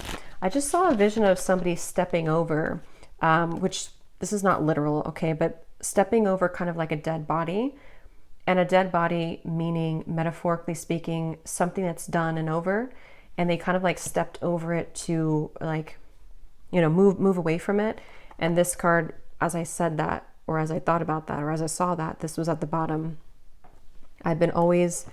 I just saw a vision of somebody stepping over, which this is not literal, okay, but stepping over kind of like a dead body. And a dead body meaning, metaphorically speaking, something that's done and over. And they kind of like stepped over it to like, move away from it. And this card, as I said that, or as I thought about that, or as I saw that, this was at the bottom. I've been always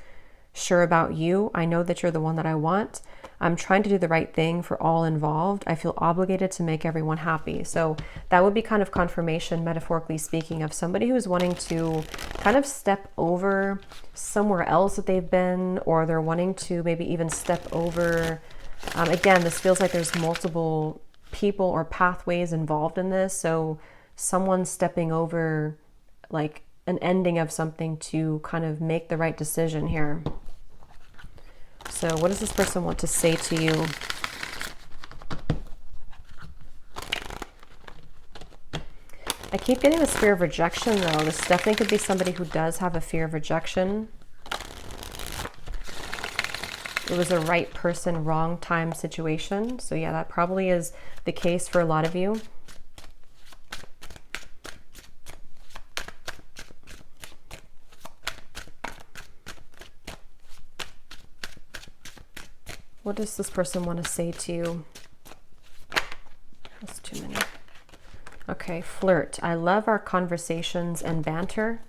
sure about you. I know that you're the one that I want. I'm trying to do the right thing for all involved. I feel obligated to make everyone happy. So that would be kind of confirmation, metaphorically speaking, of somebody who's wanting to kind of step over somewhere else that they've been, or they're wanting to maybe even step over. Again, this feels like there's multiple people or pathways involved in this. So someone stepping over like an ending of something to kind of make the right decision here. So what does this person want to say to you? I keep getting this fear of rejection though. This definitely could be somebody who does have a fear of rejection. It was a right person, wrong time situation. So yeah, that probably is the case for a lot of you. What does this person want to say to you? That's too many. Okay, flirt. I love our conversations and banter.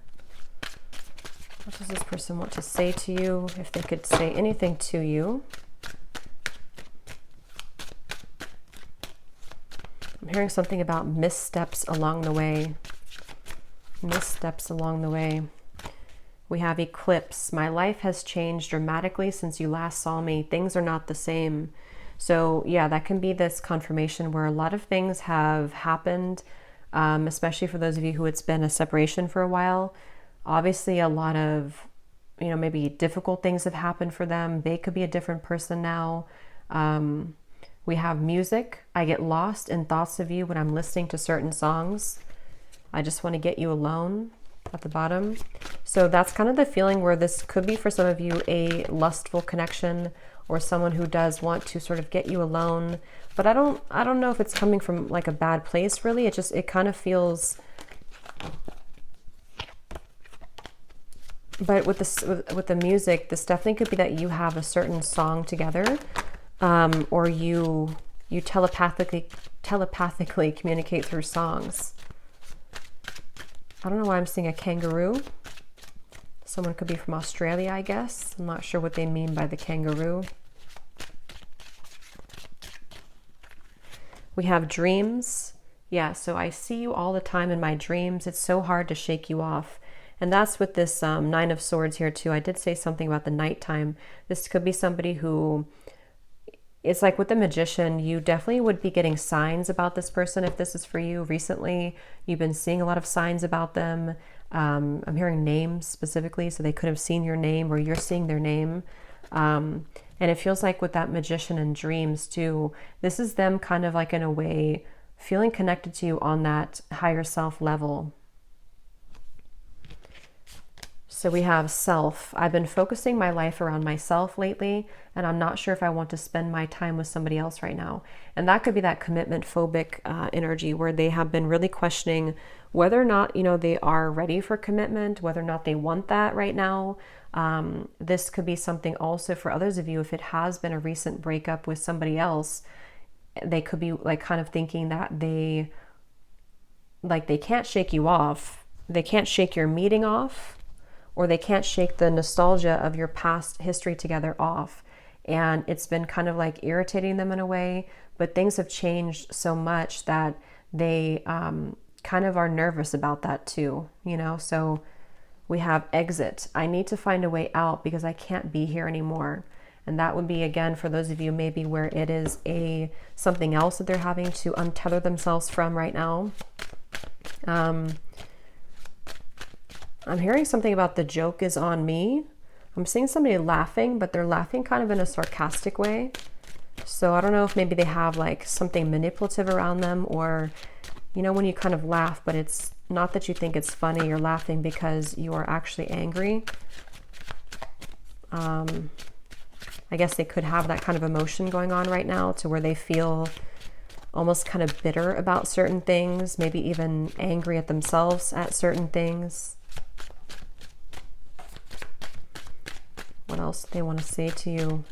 What does this person want to say to you? If they could say anything to you. I'm hearing something about missteps along the way. Missteps along the way. We have eclipse. My life has changed dramatically since you last saw me. Things are not the same. So yeah, that can be this confirmation where a lot of things have happened, especially for those of you who it's been a separation for a while. Obviously, a lot of, maybe difficult things have happened for them. They could be a different person now. We have music. I get lost in thoughts of you when I'm listening to certain songs. I just want to get you alone. At the bottom. So that's kind of the feeling where this could be for some of you a lustful connection, or someone who does want to sort of get you alone. But I don't know if it's coming from like a bad place really. It kind of feels. But with this with the music, this definitely could be that you have a certain song together, or you telepathically communicate through songs. I don't know why I'm seeing a kangaroo. Someone could be from Australia, I guess. I'm not sure what they mean by the kangaroo. We have dreams. Yeah, so I see you all the time in my dreams. It's so hard to shake you off. And that's with this Nine of Swords here too. I did say something about the nighttime. This could be somebody who, it's like with the Magician, you definitely would be getting signs about this person if this is for you recently. You've been seeing a lot of signs about them. I'm hearing names specifically, so they could have seen your name or you're seeing their name. And it feels like with that Magician and dreams too, this is them kind of like in a way feeling connected to you on that higher self level. So we have self. I've been focusing my life around myself lately, and I'm not sure if I want to spend my time with somebody else right now. And that could be that commitment phobic energy where they have been really questioning whether or not, they are ready for commitment, whether or not they want that right now. This could be something also for others of you, if it has been a recent breakup with somebody else, they could be like kind of thinking that they can't shake you off. They can't shake your meeting off, or they can't shake the nostalgia of your past history together off. and it's been kind of like irritating them in a way, but things have changed so much that they kind of are nervous about that too, you know? So we have exit. I need to find a way out because I can't be here anymore. And that would be, again, for those of you maybe where it is something else that they're having to untether themselves from right now. I'm hearing something about the joke is on me. I'm seeing somebody laughing, but they're laughing kind of in a sarcastic way. So I don't know if maybe they have like something manipulative around them, or, you know, when you kind of laugh, but it's not that you think it's funny, you're laughing because you are actually angry. I guess they could have that kind of emotion going on right now to where they feel almost kind of bitter about certain things, maybe even angry at themselves at certain things. What else do they want to say to you?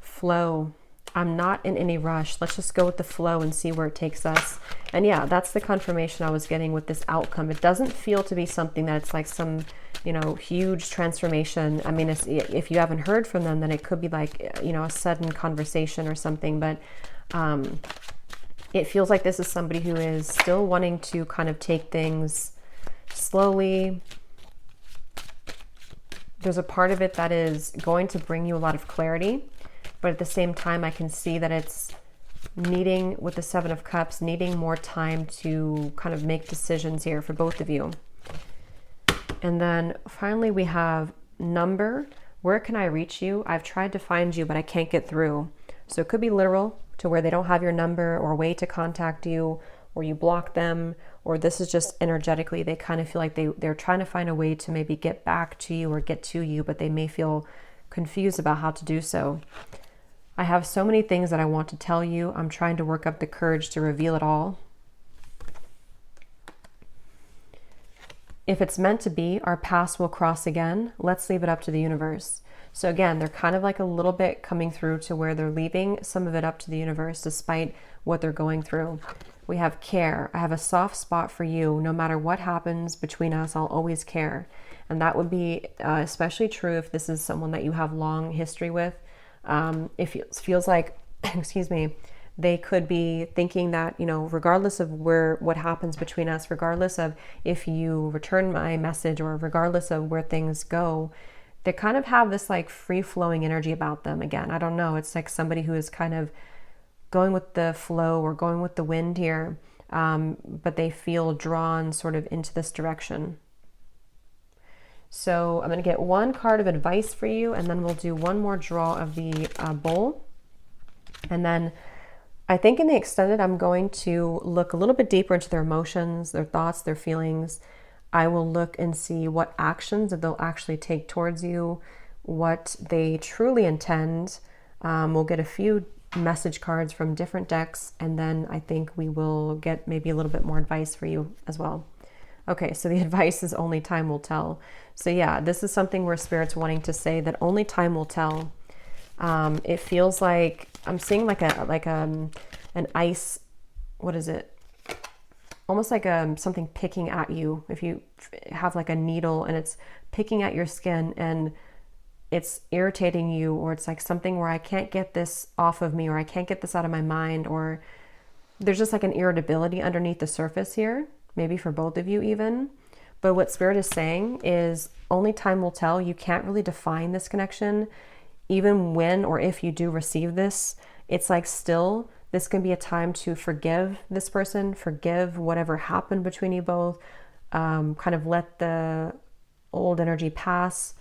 Flow. I'm not in any rush. Let's just go with the flow and see where it takes us. And yeah, that's the confirmation I was getting with this outcome. It doesn't feel to be something that it's like some, you know, huge transformation. I mean, if you haven't heard from them, then it could be like, you know, a sudden conversation or something. But it feels like this is somebody who is still wanting to kind of take things slowly. There's a part of it that is going to bring you a lot of clarity. But at the same time, I can see that it's needing, with the Seven of Cups, needing more time to kind of make decisions here for both of you. And then finally we have number. Where can I reach you? I've tried to find you, but I can't get through. So it could be literal, to where they don't have your number or a way to contact you, or you block them, or this is just energetically, they kind of feel like they're trying to find a way to maybe get back to you or get to you, but they may feel confused about how to do so. I have so many things that I want to tell you. I'm trying to work up the courage to reveal it all. If it's meant to be, our paths will cross again. Let's leave it up to the universe. So again, they're kind of like a little bit coming through to where they're leaving some of it up to the universe despite what they're going through. We have care. I have a soft spot for you. No matter what happens between us, I'll always care. And that would be especially true if this is someone that you have long history with. If it feels like, excuse me, they could be thinking that, you know, regardless of what happens between us, regardless of if you return my message or regardless of where things go, they kind of have this like free-flowing energy about them. Again, I don't know. It's like somebody who is kind of going with the flow or going with the wind here, but they feel drawn sort of into this direction. So I'm going to get one card of advice for you, and then we'll do one more draw of the bowl. And then I think in the extended, I'm going to look a little bit deeper into their emotions, their thoughts, their feelings. I will look and see what actions that they'll actually take towards you, what they truly intend. We'll get a few message cards from different decks, and then I think we will get maybe a little bit more advice for you as well. Okay, so the advice is only time will tell. So yeah, this is something where Spirit's wanting to say that only time will tell. It feels like I'm seeing like an ice. What is it? Almost like something picking at you. If you have like a needle and it's picking at your skin and it's irritating you, or it's like something where I can't get this off of me, or I can't get this out of my mind, or there's just like an irritability underneath the surface here. Maybe for both of you even. But what Spirit is saying is only time will tell. You can't really define this connection. Even when or if you do receive this, it's like still, this can be a time to forgive this person, forgive whatever happened between you both, kind of let the old energy pass,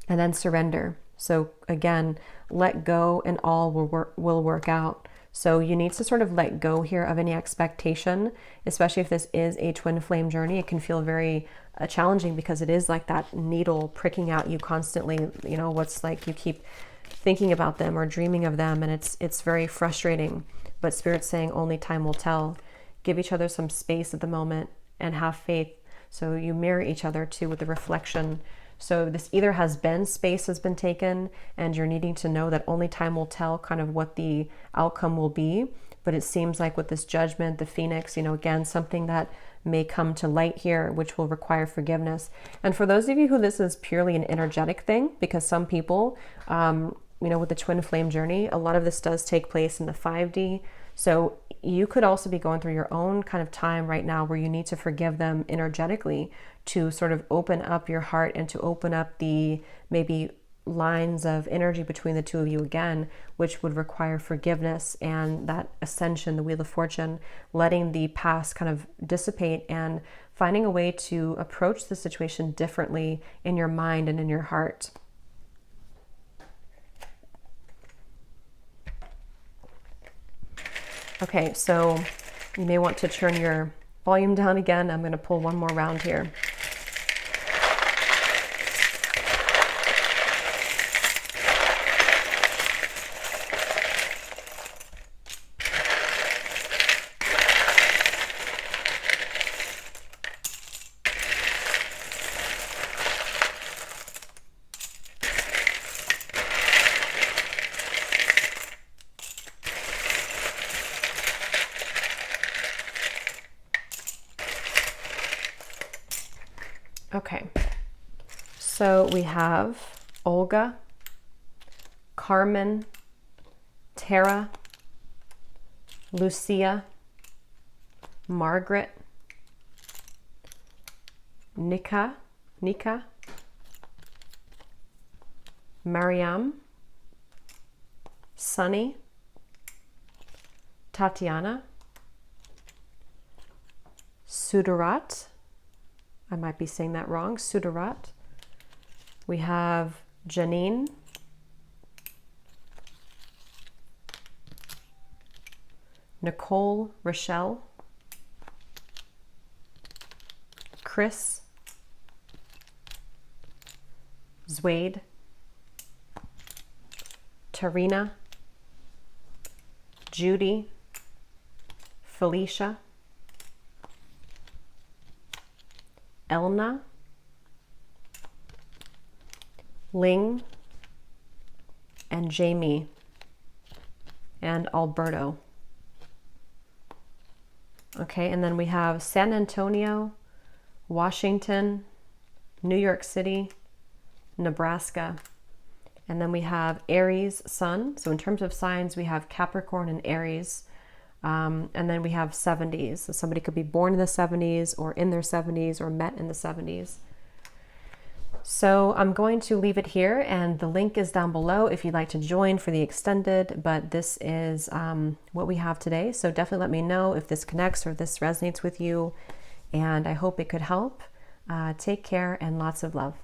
and then surrender. So again, let go and all will work out. So you need to sort of let go here of any expectation, especially if this is a twin flame journey. It can feel very challenging because it is like that needle pricking at you constantly. You know, what's like you keep thinking about them or dreaming of them, and it's very frustrating. But Spirit's saying only time will tell. Give each other some space at the moment and have faith. So you mirror each other too with the reflection. So this either space has been taken and you're needing to know that only time will tell kind of what the outcome will be. but it seems like with this judgment, the Phoenix, you know, again, something that may come to light here, which will require forgiveness. And for those of you who this is purely an energetic thing, because some people, you know, with the twin flame journey, a lot of this does take place in the 5D. So you could also be going through your own kind of time right now where you need to forgive them energetically to sort of open up your heart and to open up the maybe lines of energy between the two of you again, which would require forgiveness and that ascension, the Wheel of Fortune, letting the past kind of dissipate and finding a way to approach the situation differently in your mind and in your heart. Okay, so you may want to turn your volume down again. I'm going to pull one more round here. Okay, so we have Olga, Carmen, Tara, Lucia, Margaret, Nika, Mariam, Sunny, Tatiana, Sudarat, I might be saying that wrong, Sudarat. We have Janine, Nicole, Rochelle, Chris, Zwade, Tarina, Judy, Felicia, Elna, Ling, and Jamie, and Alberto. Okay, and then we have San Antonio, Washington, New York City, Nebraska, and then we have Aries, Sun. So in terms of signs, we have Capricorn and Aries. And then we have 70s. So somebody could be born in the 70s or in their 70s or met in the 70s. So I'm going to leave it here, and the link is down below if you'd like to join for the extended, but this is what we have today. So definitely let me know if this connects or if this resonates with you, and I hope it could help. Take care and lots of love.